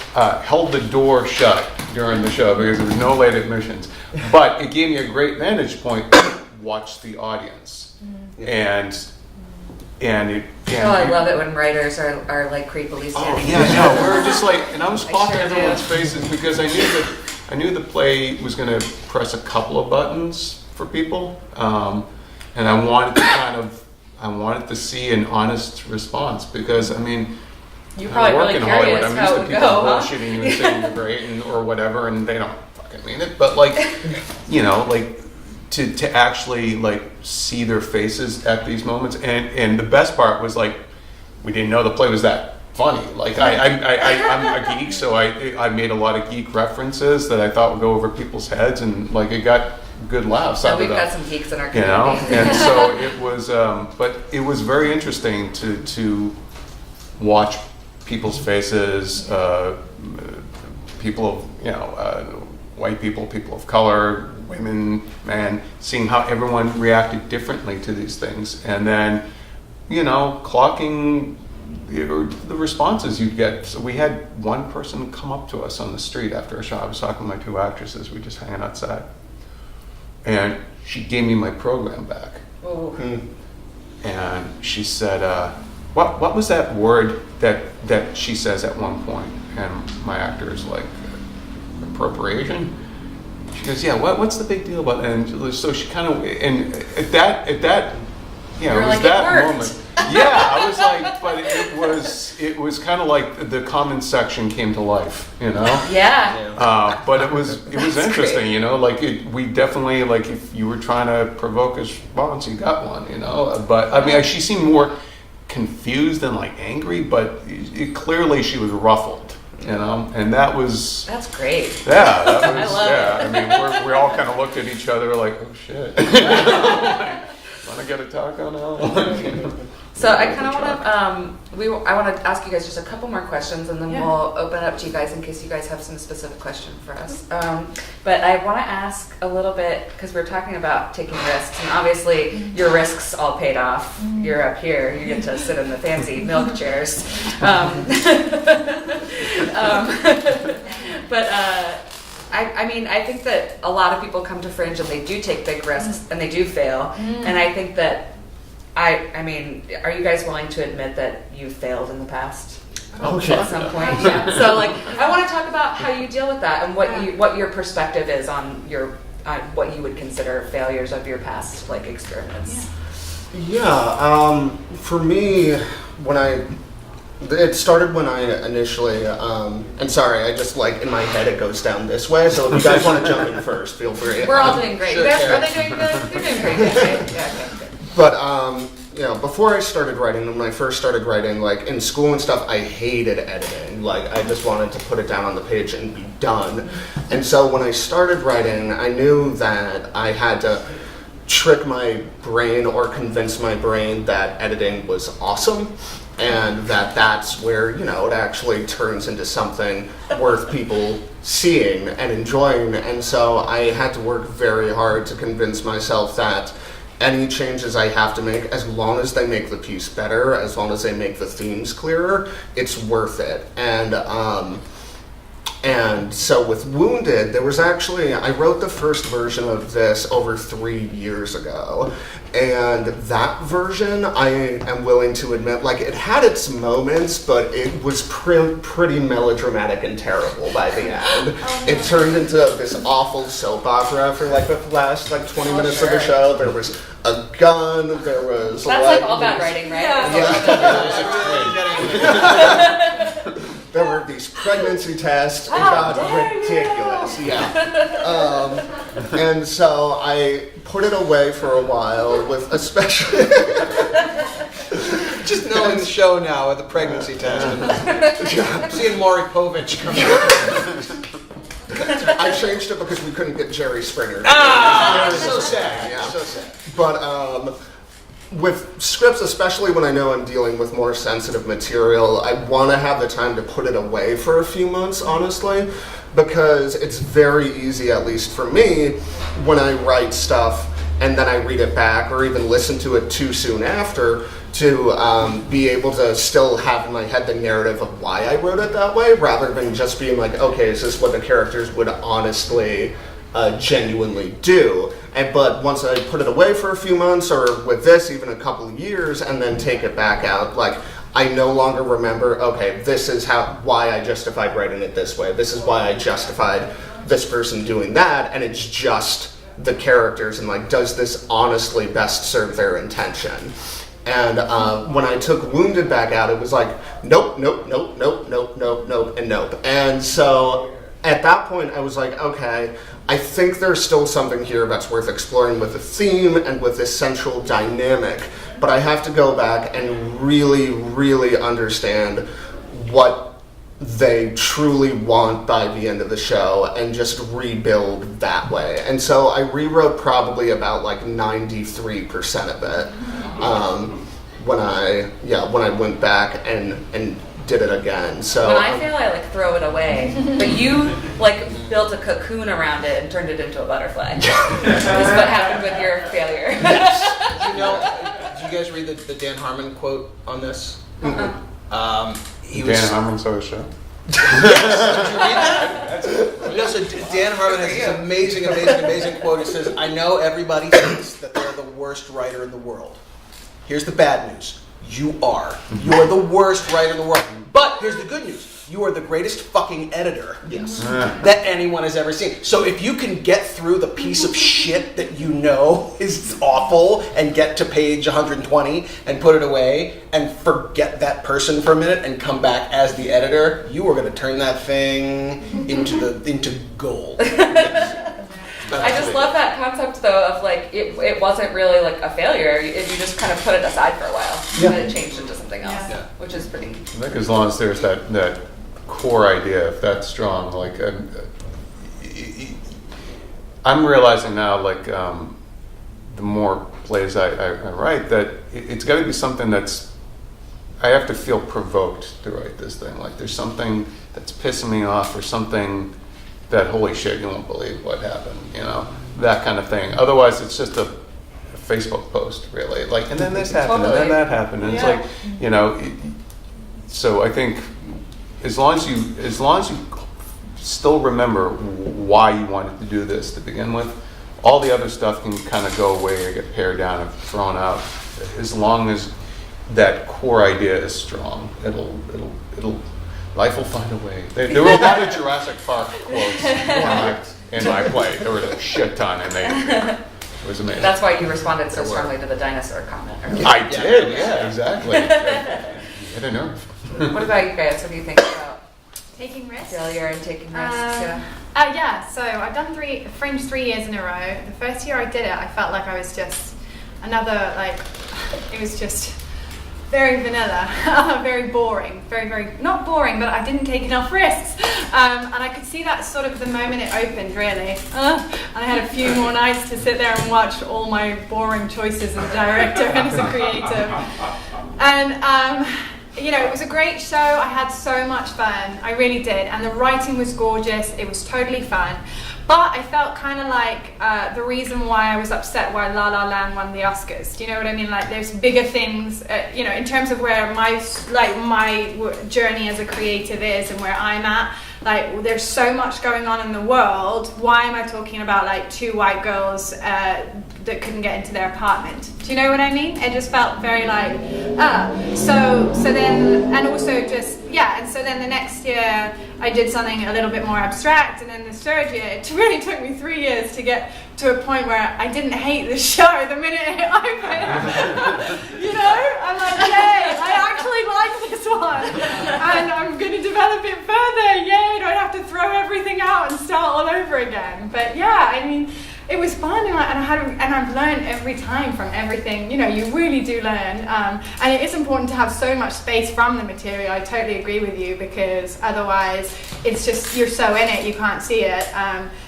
held the door shut during the show because there was no late admissions, but it gave me a great vantage point to watch the audience, I love it when writers are like creepily standing. Oh yeah, no, we were just like, and I was I popping sure everyone's do. faces because I knew the play was going to press a couple of buttons for people, and I wanted to see an honest response, because I mean, You're probably work really in Hollywood, curious I'm how used it to would people go, huh? bullshitting you and saying you're great or whatever, and they don't fucking mean it, but like, you know, like to actually like see their faces at these moments, and the best part was like, we didn't know the play was that funny. Like I'm a geek, so I made a lot of geek references that I thought would go over people's heads, and like it got good laughs out of We've it. got some geeks in our You community. know, and so it was, but it was very interesting to watch people's faces, people of, you know, white people of color, women, men, seeing how everyone reacted differently to these things, and then, you know, clocking the responses you'd get. So we had one person come up to us on the street after a show. I was talking to my two actresses, we were just hanging outside, and she gave me my program back. Ooh. And she said, what was that word that she says at one point? And my actor is like, appropriation? She goes, yeah, what's the big deal about that? And so she kind of, and at that, you know, You're it was like, that it worked. moment. Yeah, I was like, but it was kind of like the comment section came to life, you know? Yeah. But it was interesting, great. you know, like we definitely, like if you were trying to provoke a response, you got one, you know, but I mean, she seemed more confused than like angry, but clearly she was ruffled, you know, and that was, That's great. yeah, that was, I love yeah, it. I mean, we all kind of looked at each other like, oh shit. Want to get a taco now? So I kind of want to, I want to ask you guys just a couple more questions, and then Yeah. we'll open it up to you guys in case you guys have some specific question for us. But I want to ask a little bit, because we're talking about taking risks, and obviously your risks all paid off. You're up here, you get to sit in the fancy milk chairs. But I mean, I think that a lot of people come to Fringe and they do take big risks and they do fail. And I think that I mean, are you guys willing to admit that you failed in the past? Okay. At some point, yeah. So like, I want to talk about how you deal with that and what your perspective is on what you would consider failures of your past like experiments. Yeah, for me, it started when I initially, and sorry, I just like in my head it goes down this way. So if you guys want to jump in first, feel free. We're all doing great. Sure, Are sure. they doing good? They're doing pretty good, right? Yeah, okay, good. But before I started writing, when I first started writing, like in school and stuff, I hated editing. Like I just wanted to put it down on the page and be done. And so when I started writing, I knew that I had to trick my brain or convince my brain that editing was awesome, and that's where it actually turns into something worth people seeing and enjoying. And so I had to work very hard to convince myself that any changes I have to make, as long as they make the piece better, as long as they make the themes clearer, it's worth it. And so with Wounded, there was actually, I wrote the first version of this over 3 years ago. And that version, I am willing to admit, like it had its moments, but it was pretty melodramatic and terrible by the end. It turned into this awful soap opera for like the last 20 minutes of the show. There was a gun, there was That's like all bad writing, right? Yeah. There were these pregnancy tests. It got ridiculous. Yeah. And so I put it away for a while with especially... Just knowing the show now with the pregnancy test. I'm seeing Maury Povich come I changed it because we couldn't get Jerry Springer. So sad. Yeah. So sad. But with scripts, especially when I know I'm dealing with more sensitive material, I want to have the time to put it away for a few months, honestly, because it's very easy, at least for me, when I write stuff and then I read it back or even listen to it too soon after, to be able to still have in my head the narrative of why I wrote it that way, rather than just being like, okay, is this what the characters would honestly genuinely do? But once I put it away for a few months, or with this even a couple of years, and then take it back out, like I no longer remember, okay, this is why I justified writing it this way, this is why I justified this person doing that, and it's just the characters, and like, does this honestly best serve their intention? And when I took Wounded back out, it was like, nope, nope, nope, nope, nope, nope, nope, and nope. And so at that point, I was like, okay, I think there's still something here that's worth exploring with the theme and with this central dynamic, but I have to go back and really, really understand what they truly want by the end of the show and just rebuild that way. And so I rewrote probably about like 93% of it when I went back and did it again. So when I fail, I like throw it away. But you like built a cocoon around it and turned it into a butterfly. This is what happened with your failure. Did you guys read the Dan Harmon quote on this? Dan Harmon saw a show. Yes. Did you read that? No, so Dan Harmon has this amazing quote. It says, "I know everybody thinks that they're the worst writer in the world. Here's the bad news. You are. You are the worst writer in the world. But here's the good news. You are the greatest fucking editor that anyone has ever seen. So if you can get through the piece of shit that you know is awful and get to page 120 and put it away and forget that person for a minute and come back as the editor, you are going to turn that thing into gold." I just love that concept though of like it wasn't really like a failure. You just kind of put it aside for a while and then it changed into something else, which is pretty. I think as long as there's that core idea, if that's strong, like I'm realizing now, like the more plays I write, that it's got to be something that's, I have to feel provoked to write this thing. Like there's something that's pissing me off, or something that, holy shit, you won't believe what happened, that kind of thing. Otherwise, it's just a Facebook post, really. Like, and then this happened, and then that happened, and it's like, so I think as long as you still remember why you wanted to do this to begin with, all the other stuff can kind of go away or get pared down and thrown out. as long as that core idea is strong, life will find a way. There were a lot of Jurassic Park quotes in my play. There were a shit ton, and it was amazing. That's why you responded so strongly to the dinosaur comment. I did, yeah, exactly. Hit a nerve. What about you guys? What do you think about Taking risks. failure and taking risks? So I've done Fringe 3 years in a row. The first year I did it, I felt like I was just another, it was just very vanilla, very boring, very, not boring, but I didn't take enough risks. And I could see that sort of the moment it opened, really. And I had a few more nights to sit there and watch all my boring choices as a director and as a creative. And, it was a great show. I had so much fun. I really did. And the writing was gorgeous. It was totally fun. But I felt kind of like the reason why I was upset why La La Land won the Oscars. Do you know what I mean? Like, there's bigger things, in terms of where my journey as a creative is and where I'm at. Like, there's so much going on in the world. Why am I talking about like two white girls that couldn't get into their apartment? Do you know what I mean? It just felt very like, So then, and also just, and so then the next year I did something a little bit more abstract, and then the third year, it really took me 3 years to get to a point where I didn't hate the show the minute it opened. I'm like, yay, I actually like this one, and I'm going to develop it further, yay, I don't have to throw everything out and start all over again. But it was fun, and I've learned every time from everything. You really do learn, and it is important to have so much space from the material. I totally agree with you, because otherwise it's just, you're so in it, you can't see it.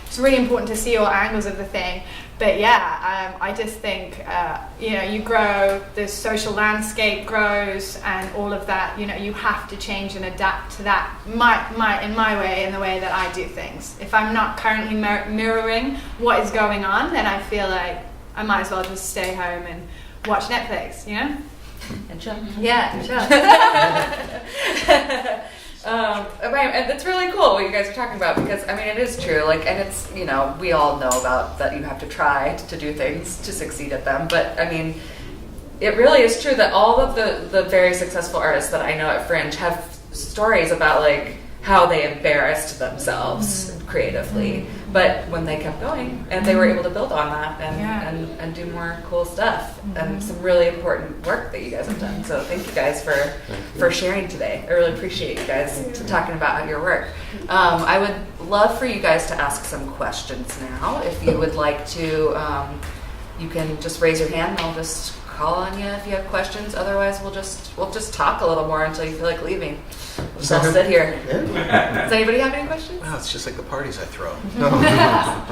It's really important to see all angles of the thing. But I just think, you grow, the social landscape grows, and all of that, you have to change and adapt to that, in my way, in the way that I do things. If I'm not currently mirroring what is going on, then I feel like I might as well just stay home and watch Netflix, And chill. Yeah, chill. And it's really cool what you guys are talking about, because it is true, and it's, we all know about that you have to try to do things to succeed at them, but it really is true that all of the very successful artists that I know at Fringe have stories about how they embarrassed themselves creatively, but when they kept going and they were able to build on that and do more cool stuff, and some really important work that you guys have done. So thank you guys for sharing today. I really appreciate you guys talking about your work. I would love for you guys to ask some questions now. If you would like to, you can just raise your hand and I'll just call on you if you have questions. Otherwise, we'll just talk a little more until you feel like leaving. We'll just all sit here. Does anybody have any questions? Wow, it's just like the parties I throw.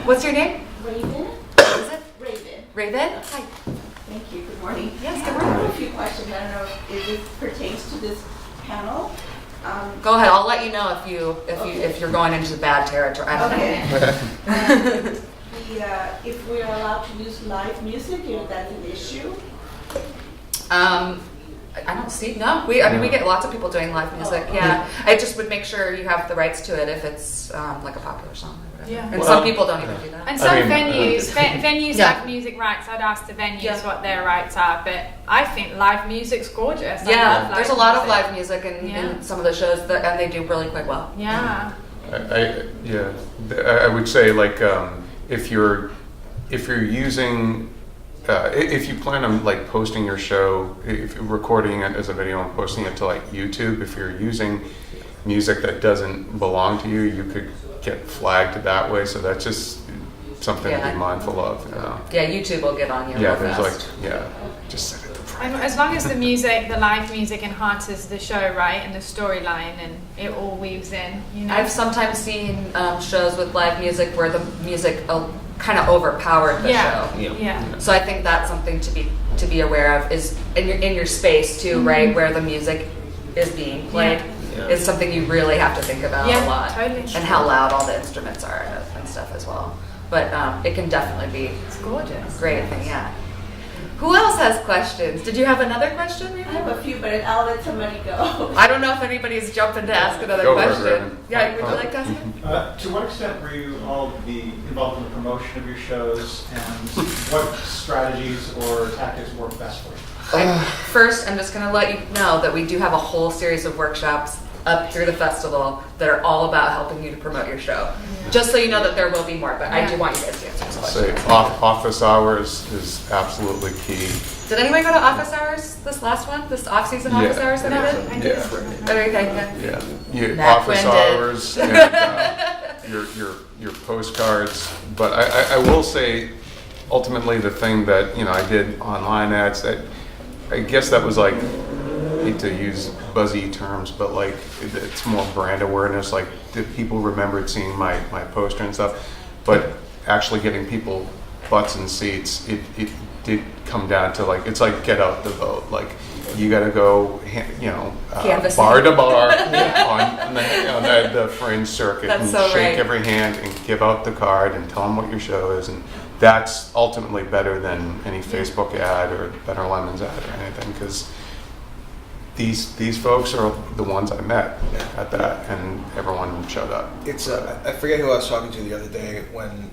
What's your name? Raven. What is it? Raven. Raven? Hi. Thank you. Good morning. Yes, good I morning. have a few questions. I don't know if it pertains to this panel. Go ahead. I'll let you know if you're going into bad territory. I don't know. If we're allowed to use live music, if that's an issue. I don't see. No, we get lots of people doing live music. Oh, Yeah, I just would make sure you have the rights to it if it's like a popular song or whatever. Yeah. And some people don't even do that. And some venues Yeah. have music rights. I'd ask the venues what their rights are, but I think live music's gorgeous. I love Yeah, live there's a lot of music. live music in some of the shows and they do really quite well. Yeah. I would say if you're using if you plan on posting your show, if you're recording it as a video and posting it to YouTube, if you're using music that doesn't belong to you, you could get flagged that way. So that's just something to be mindful of. Yeah, YouTube will get on you. Yeah, real there's fast. just set it to As long as the live music enhances the show, right, and the storyline, and it all weaves in, I've sometimes seen shows with live music where the music kind of overpowered the show. Yeah. So I think that's something to be aware of is in your space too, right, where the music is being played is something you really have to think about a lot, totally. and how loud all the instruments are and stuff as well. But it can definitely be It's gorgeous. a great thing. Yeah. Who else has questions? Did you have another question, maybe? I have a few, but I'll let somebody go. I don't know if anybody's jumping to ask another Go for it, question. Raven. Yeah, would you like to ask it? To what extent were you all involved in the promotion of your shows, and what strategies or tactics work best for you? First, I'm just going to let you know that we do have a whole series of workshops up through the festival that are all about helping you to promote your show. Just so you know that there will be more, but I do want you guys to answer this Say question. office hours is absolutely key. Did anybody go to office hours this last one? This off-season office hours that I did? Yeah, your Matt office Quinn did. hours and your postcards. But I will say, ultimately, the thing that I did online ads, that I guess that was like, I hate to use buzzy terms, but like it's more brand awareness. Like, did people remembered seeing my poster and stuff? But actually getting people butts in seats, it did come down to like, it's like get out the vote. Like, you got to go, Canvassing. bar to bar on the Fringe circuit That's and so shake right. every hand and give out the card and tell them what your show is. And that's ultimately better than any Facebook ad or Better Lemons ad or anything, because these folks are the ones I met at that, and everyone showed up. It's I forget who I was talking to the other day when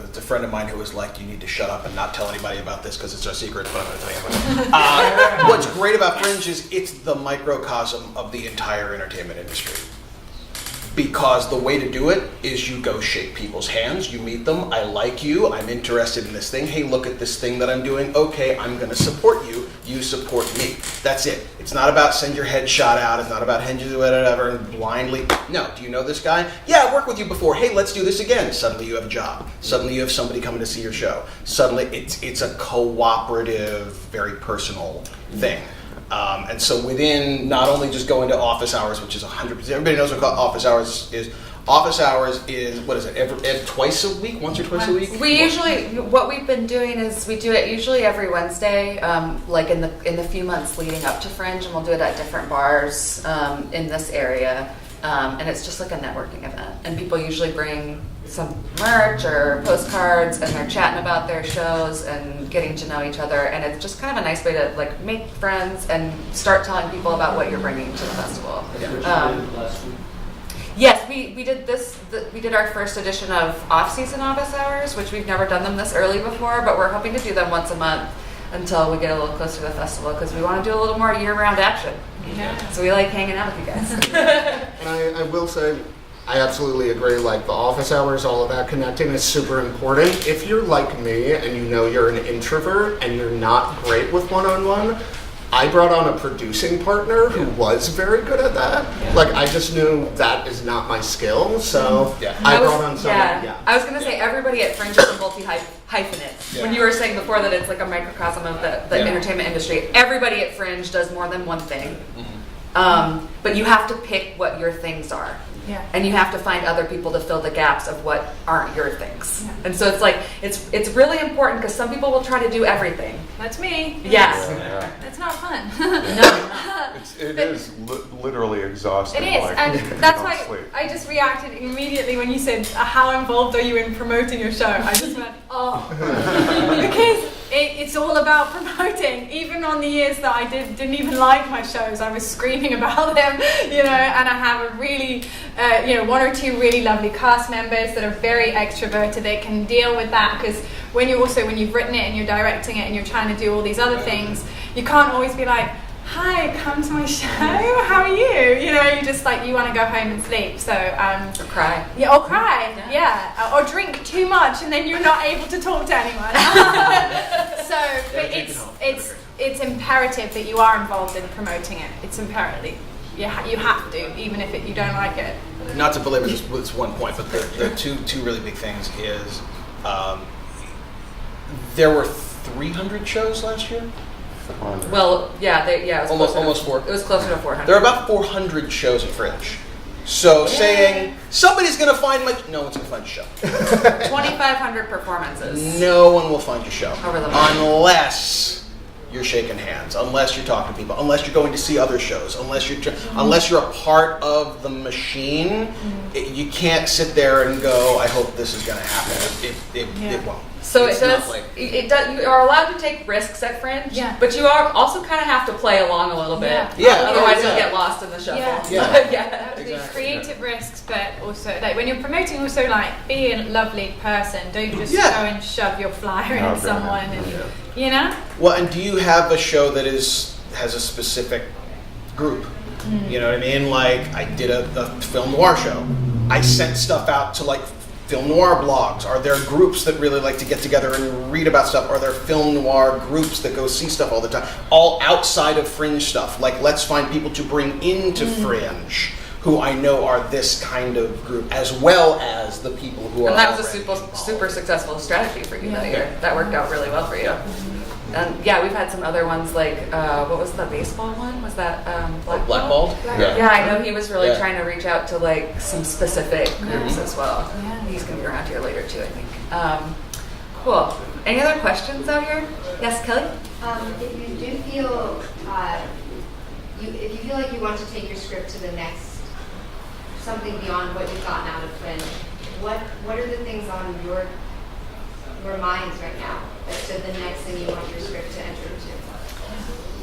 it's a friend of mine who was like, "You need to shut up and not tell anybody about this because it's our secret." But I'm going to tell you. What's great about Fringe is it's the microcosm of the entire entertainment industry. Because the way to do it is you go shake people's hands, you meet them, I like you, I'm interested in this thing, hey, look at this thing that I'm doing, okay, I'm going to support you, you support me. That's it. It's not about send your headshot out, it's not about hand you whatever and blindly, no, do you know this guy? Yeah, I've worked with you before, hey, let's do this again. Suddenly you have a job. Suddenly you have somebody coming to see your show. Suddenly it's a cooperative, very personal thing. And so within not only just going to office hours, which is 100%, everybody knows what office hours is. Office hours is, what is it, twice a week, once or twice a week? We usually, what we've been doing is we do it usually every Wednesday, like in the few months leading up to Fringe, and we'll do it at different bars in this area. And it's just like a networking event. And people usually bring some merch or postcards, and they're chatting about their shows and getting to know each other. And it's just kind of a nice way to like make friends and start telling people about what you're bringing to the festival. Yes, we did this. We did our first edition of off-season office hours, which we've never done them this early before, but we're hoping to do them once a month until we get a little closer to the festival, because we want to do a little more year-round action. Yeah. So we like hanging out with you guys. And I will say, I absolutely agree, like the office hours, all of that connecting is super important. If you're like me and you know you're an introvert and you're not great with one-on-one, I brought on a producing partner who was very good at that. Yeah. Like, I just knew that is not my skill, so I brought on someone. I was going to say everybody at Fringe is a multi-hyphenate. Yeah. When you were saying before that it's like a microcosm of the entertainment industry, everybody at Fringe does more than one thing. But you have to pick what your things are. Yeah. And you have to find other people to fill the gaps of what aren't your things. Yeah. And so it's like, it's really important, because some people will try to do everything. That's me. Yes. It's not fun. No. It is literally exhausting. It is, like, and you that's don't why sleep. I just reacted immediately when you said, how involved are you in promoting your show? I just went, oh. Because it's all about promoting. Even on the years that I didn't even like my shows, I was screaming about them, and I have a really, one or two really lovely cast members that are very extroverted. They can deal with that, because when you've written it and you're directing it and you're trying to do all these other things, you can't always be like, hi, come to my show, how are you? You just like, you want to go home and sleep. So, Or cry. Yeah, or cry, or drink too much and then you're not able to talk to anyone. But it's imperative that you are involved in promoting it. It's imperative. You have to, even if you don't like it. Not to belabor this one point, but the two really big things is there were 300 shows last year. Well, it was Almost four. It was closer to 400. There are about 400 shows at Fringe. So saying somebody's going to find no one's going to find your show. 2,500 performances. No one will find your show Over the month. unless you're shaking hands, unless you're talking to people, unless you're going to see other shows, unless you're a part of the machine. You can't sit there and go, I hope this is going to happen. It won't. So It's it does. not like- It does. You are allowed to take risks at Fringe, Yeah. but you are also kind of have to play along a little bit. Yeah. Yeah. Otherwise, Yeah. you'll get lost lost in the shuffle. Yeah. Yeah. The Exactly. creative risks, but also like when you're promoting, also like be a lovely person. Don't just Yeah. go and shove your flyer in Okay. someone, and you know. Well, and do you have a show that has a specific group? You know what I mean? Like I did a film noir show. I sent stuff out to like film noir blogs. Are there groups that really like to get together and read about stuff? Are there film noir groups that go see stuff all the time? All outside of Fringe stuff. Like let's find people to bring into Fringe who I know are this kind of group, as well as the people who are And that was a already super successful strategy for you that Yeah. year. That worked out really well for you. And yeah, we've had some other ones like, what was the baseball one? Was that Blackballed? Yeah, I know he was really Yeah. trying to reach out to like some specific groups as well. Yeah. He's going to be around here later too, I think. Cool. Any other questions out here? Yes, Kelly? If you do feel, if you feel like you want to take your script to the next, something beyond what you've gotten out of Fringe, what are the things on your minds right now as to the next thing you want your script to enter into?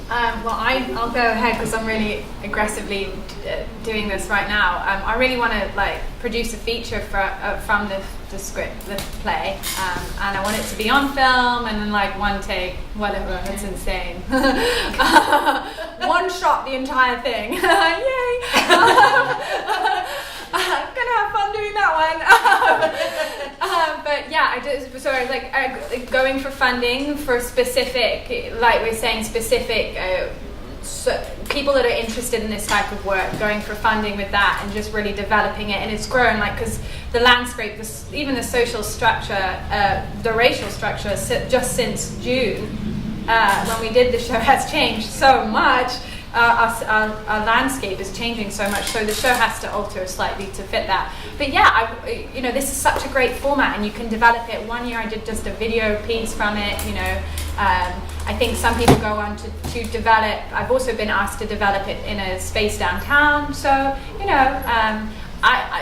Well, I'll go ahead because I'm really aggressively doing this right now. I really want to like produce a feature from the script, the play, and I want it to be on film and then like one take, whatever. It's insane. One shot, the entire thing. Yay! I'm gonna have fun doing that one. But yeah, I just so I was like going for funding for specific, like we're saying, specific people that are interested in this type of work, going for funding with that and just really developing it. And it's grown like because the landscape, even the social structure, the racial structure, just since June when we did the show has changed so much. Our landscape is changing so much, so the show has to alter slightly to fit that. But yeah, this is such a great format, and you can develop it. One year I did just a video piece from it. I think some people go on to develop. I've also been asked to develop it in a space downtown. So I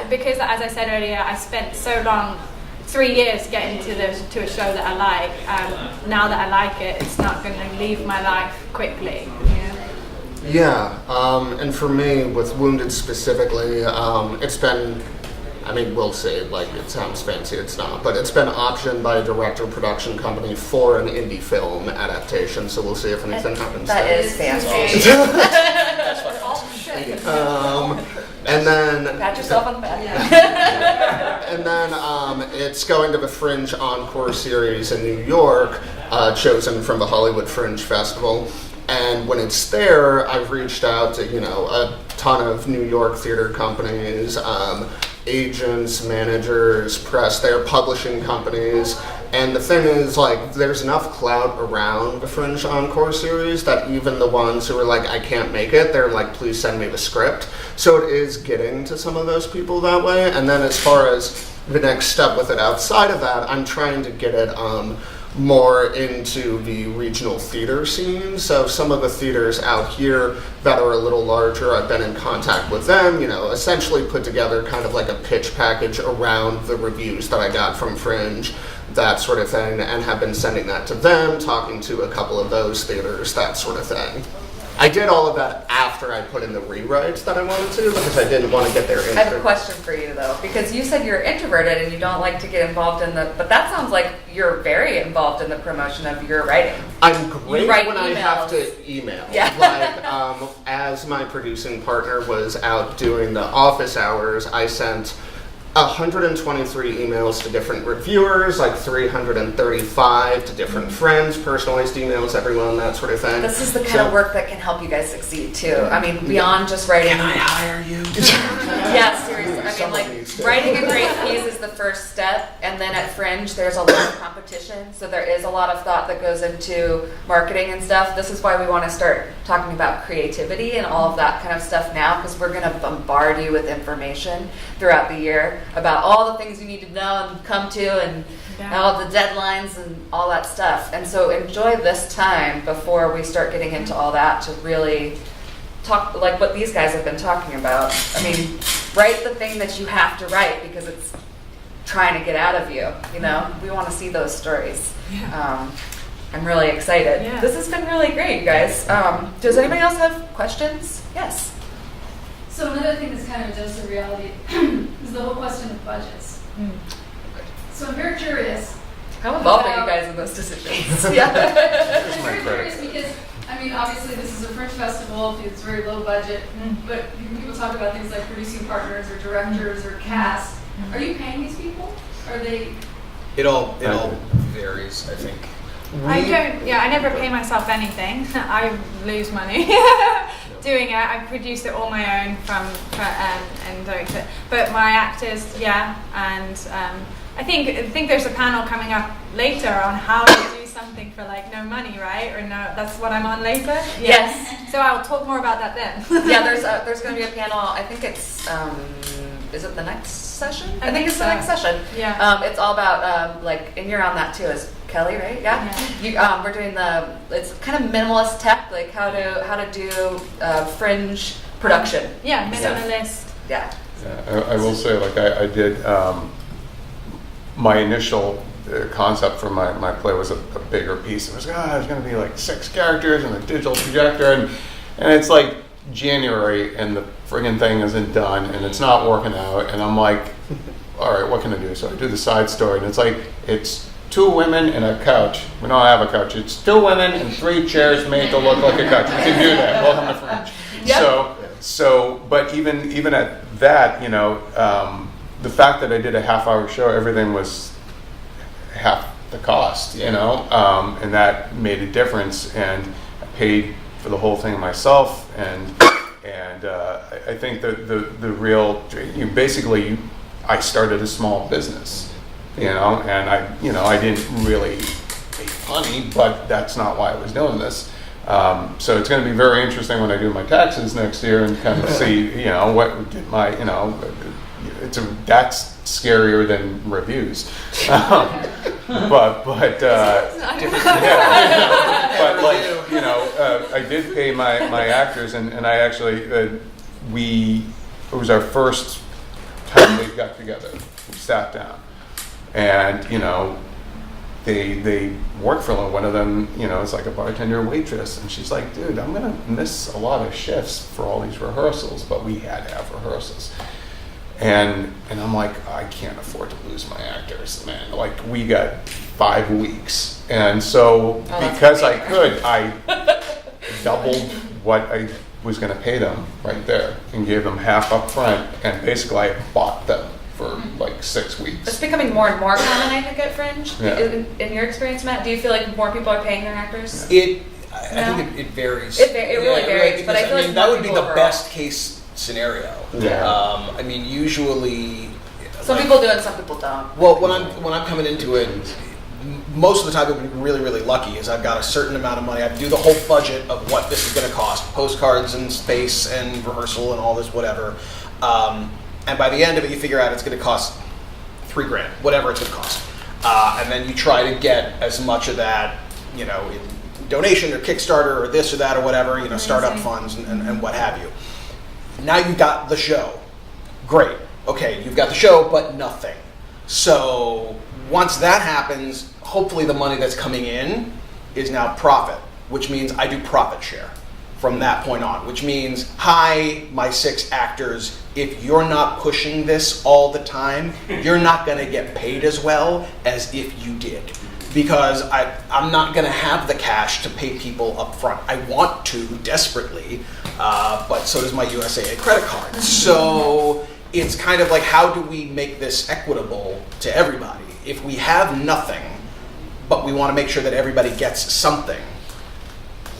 because as I said earlier, I spent so long. 3 years getting to a show that I like. Now that I like it, it's not going to leave my life quickly. Yeah, and for me, with Wounded specifically, it's been, we'll say, like, it sounds fancy, it's not, but it's been optioned by a director production company for an indie film adaptation, so we'll see if anything happens That there. is fancy. And then... Pat yourself on the back. And then it's going to the Fringe Encore series in New York, chosen from the Hollywood Fringe Festival. And when it's there, I've reached out to, a ton of New York theater companies, agents, managers, press, they're publishing companies. And the thing is, like, there's enough clout around the Fringe Encore series that even the ones who are like, I can't make it, they're like, please send me the script. So it is getting to some of those people that way. And then as far as the next step with it outside of that, I'm trying to get it more into the regional theater scene. So some of the theaters out here that are a little larger, I've been in contact with them, essentially put together kind of like a pitch package around the reviews that I got from Fringe, that sort of thing, and have been sending that to them, talking to a couple of those theaters, that sort of thing. I did all of that after I put in the rewrites that I wanted to, because I didn't want to get there. I have a question for you though, because you said you're introverted and you don't like to get involved but that sounds like you're very involved in the promotion of your writing. I'm great You write when I have emails. to email. Yeah. Like, as my producing partner was out doing the office hours, I sent 123 emails to different reviewers, like 335 to different friends, personalized emails, everyone, that sort of thing. This is the kind of work that can help you guys succeed too. Beyond just writing. Can I hire you? Yeah, seriously. Someone needs to. Writing a great piece is the first step, and then at Fringe, there's a lot of competition, so there is a lot of thought that goes into marketing and stuff. This is why we want to start talking about creativity and all of that kind of stuff now, because we're going to bombard you with information throughout the year about all the things you need to know and come to, and all the deadlines and all that stuff. And so enjoy this time before we start getting into all that to really talk like what these guys have been talking about. Write the thing that you have to write because it's trying to get out of you. We want to see those stories. I'm really excited. Yeah. This has been really great, you guys. Does anybody else have questions? Yes. So another thing that's kind of a dose of reality is the whole question of budgets. So I'm very curious. How involved are you guys in those decisions? I'm very credit. curious because, I mean, obviously this is a Fringe festival, it's very low budget, but when people talk about things like producing partners or directors or cast, are you paying these people? Are they? It all varies, I think. I don't. Yeah, I never pay myself anything. I lose money doing it. I produce it all my own and direct it. But my actors, yeah, and I think there's a panel coming up later on how to do something for like no money, right? Or no, that's what I'm on later. Yes. So I'll talk more about that then. Yeah, there's going to be a panel. I think it's is it the next session? I think it's the next session. Yeah. It's all about and you're on that too as Kelly, right? Yeah. We're doing it's kind of minimalist tech, like how to do Fringe production. Yeah, minimalist. Yeah. I will say, like, I did, my initial concept for my play was a bigger piece. It was, there's going to be like 6 characters and a digital projector, and it's like January and the friggin' thing isn't done and it's not working out, and I'm like, all right, what can I do? So I do the side story, and it's like, it's 2 women and a couch. We don't have a couch. It's 2 women and 3 chairs made to look like a couch. We can do that. Welcome to Fringe. Yep. So, but even at that, the fact that I did a half-hour show, everything was half the cost, and that made a difference. And I paid for the whole thing myself, and I think that the real, I started a small business, and I didn't really make money, but that's not why I was doing this. So it's going to be very interesting when I do my taxes next year and kind of see, what did my, that's scarier than reviews. I did pay my actors, and I actually, it was our first time they got together. We sat down, and they work for a little. One of them, is like a bartender waitress, and she's like, dude, I'm gonna miss a lot of shifts for all these rehearsals, but we had to have rehearsals. And I'm like, I can't afford to lose my actors, man. Like, we got 5 weeks. And so because I could, I doubled what I was gonna pay them right there and gave them half up front, and basically I bought them for like 6 weeks. It's becoming more and more common, I think, at Fringe. Yeah. In your experience, Matt, do you feel like more people are paying their actors? I think it varies. It really varies, but I feel like that more would be people the overall. best case scenario. Yeah. Usually, Some people do and some people don't. well, when I'm coming into it, most of the time, I've been really, really lucky. Is I've got a certain amount of money. I do the whole budget of what this is going to cost, postcards and space and rehearsal and all this whatever. And by the end of it, you figure out it's going to cost $3,000, whatever it's going to cost. And then you try to get as much of that, in donation or Kickstarter or this or that or whatever, startup funds and what have you. Now you've got the show. Great. Okay, you've got the show, but nothing. So once that happens, hopefully the money that's coming in is now profit, which means I do profit share from that point on, which means, hi, my 6 actors, if you're not pushing this all the time, you're not going to get paid as well as if you did. Because I'm not going to have the cash to pay people up front. I want to desperately, but so does my USAA credit card. So it's kind of like, how do we make this equitable to everybody? If we have nothing, but we want to make sure that everybody gets something,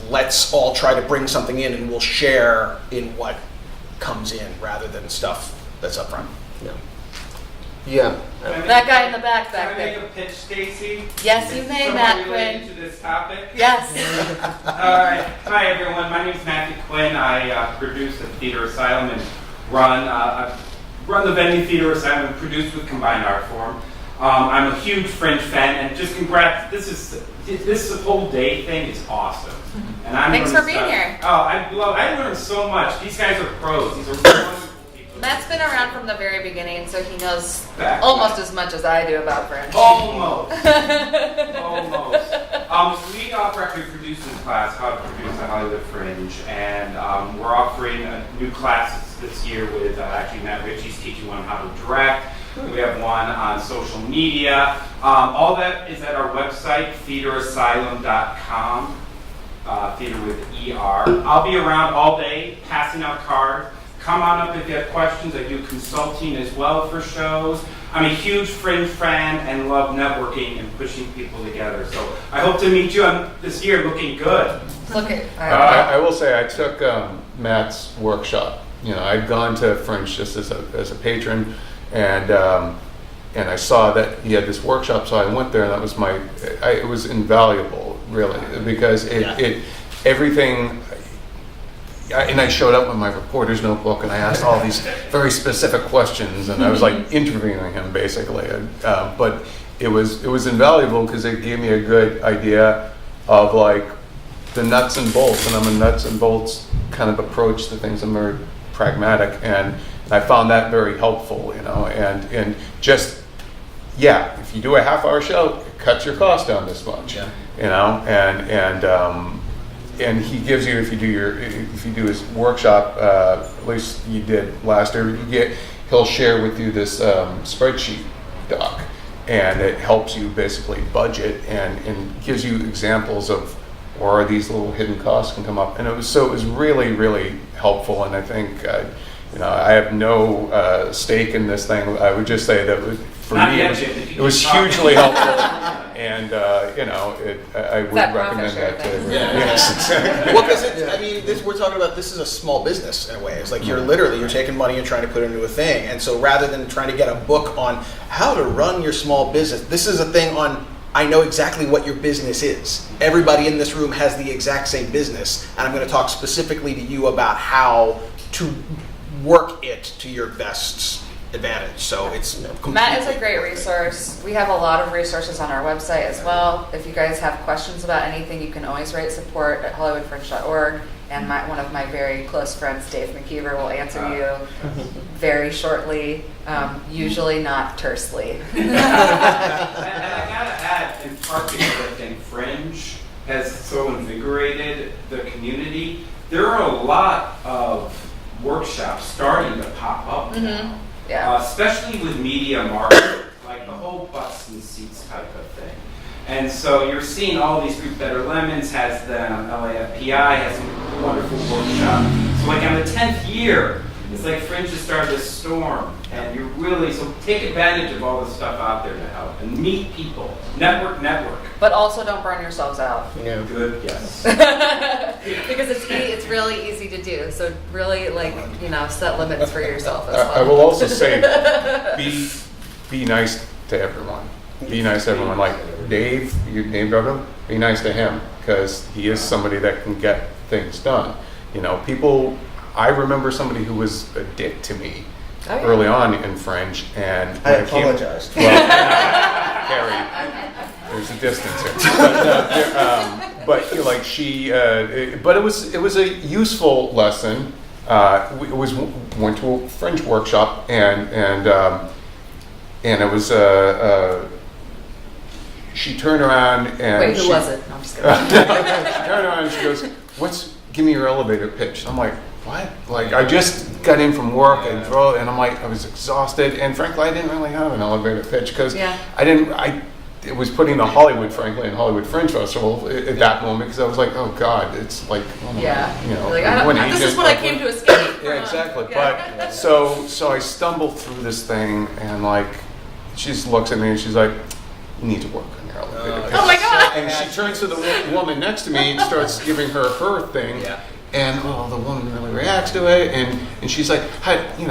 let's all try to bring something in, and we'll share in what comes in rather than stuff that's up front. Yeah. That guy in the back Can I back make there. a pitch, Stacy? Yes, you may, Matt Somewhat related Quinn. to this topic? Yes. All right. Hi, everyone. My name is Matthew Quinn. I produce at Theater Asylum and run the venue Theater Asylum and produce with Combined Art Form. I'm a huge Fringe fan, and just congrats. This whole day thing is awesome. And I'm Thanks for being here. Oh, I learned so much. These guys are pros. These are wonderful people. Matt's been around from the very beginning, so he knows Back. almost as much as I do about Fringe. Almost. We offer a producers class, how to produce a Hollywood Fringe, and we're offering a new class this year with actually Matt Ritchey's teaching one how to direct. We have one on social media. All that is at our website, theaterasylum.com, theater with ER. I'll be around all day passing out cards. Come on up if you have questions. I do consulting as well for shows. I'm a huge Fringe fan and love networking and pushing people together. So I hope to meet you this year looking good. I will say I took Matt's workshop. I'd gone to Fringe just as a patron, and I saw that he had this workshop, so I went there, and that was it was invaluable, really, because everything. And I showed up with my reporter's notebook, and I asked all these very specific questions, and I was like interviewing him basically. But it was invaluable because it gave me a good idea of like the nuts and bolts, and I'm a nuts and bolts kind of approach to things. I'm very pragmatic, and I found that very helpful, and just if you do a half-hour show, it cuts your cost down this much, and he gives you, if you do his workshop, at least you did last year, he'll share with you this spreadsheet doc, and it helps you basically budget and gives you examples of where these little hidden costs can come up. And it was really, really helpful. And I think I have no stake in this thing. I would just say that for me it was hugely helpful. And I would recommend that to everyone. Yes, exactly. Well, because we're talking about, this is a small business in a way. It's like you're taking money and trying to put it into a thing. And so rather than trying to get a book on how to run your small business, this is a thing on, I know exactly what your business is. Everybody in this room has the exact same business, and I'm going to talk specifically to you about how to work it to your best advantage. So it's Matt is a great resource. We have a lot of resources on our website as well. If you guys have questions about anything, you can always write support@hollywoodfringe.org, and one of my very close friends, Dave McKeever, will answer you very shortly, usually not tersely. And I gotta add, in part because I think Fringe has so invigorated the community, there are a lot of workshops starting to pop up now. Yeah. Especially with media marketing, like the whole butts and seats type of thing. And so you're seeing all these groups. Better Lemons has them, LAFPI has some wonderful workshops. So like on the 10th year, it's like Fringe has started this storm. And you're really, so take advantage of all the stuff out there to help and meet people. Network. But also don't burn yourselves out. Good, yes. Because it's really easy to do. So really set limits for yourself as well. I will also say, be nice to everyone. Be nice to everyone. Like Dave, you named him. Be nice to him because he is somebody that can get things done. I remember somebody who was a dick to me early on in Fringe, and I apologize. Kerry, there's a distance here. But it was a useful lesson. Went to a Fringe workshop, and it was she turned around and wait, who was it? No, I'm just kidding. She turned around and she goes, give me your elevator pitch. And I'm like, what? Like, I just got in from work and I'm like, I was exhausted, and frankly, I didn't really have an elevator pitch because it was putting the Hollywood, frankly, and Hollywood Fringe Festival at that moment, because I was like, oh God, it's like, this is what I came to escape. Yeah, exactly. Yeah. But so I stumbled through this thing, and like, she just looks at me and she's like, you need to work on your elevator pitch. Oh my God! And she turns to the woman next to me and starts giving her thing. Yeah. And the woman really reacts to it, and she's like, "Hi, do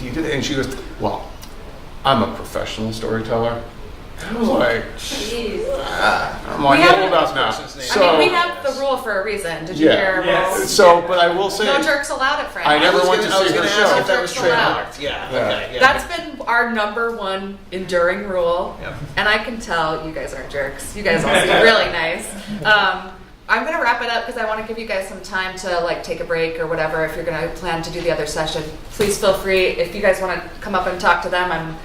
you do that?" And she goes, "Well, I'm a professional storyteller." I was like, I'm like, hold up now. So, we have the rule for a reason. Did you hear? Yes. So, but I will say, no jerks allowed at Fringe. I never went to see her show. If that was trademarked. Yeah. That's been our #1 enduring rule, and I can tell you guys aren't jerks. You guys all seem really nice. I'm going to wrap it up because I want to give you guys some time to take a break or whatever. If you're going to plan to do the other session, please feel free. If you guys want to come up and talk to them, I'm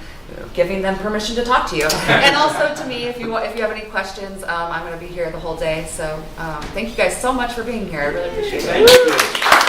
giving them permission to talk to you. And also to me, if you have any questions, I'm going to be here the whole day. So thank you guys so much for being here. I really appreciate it.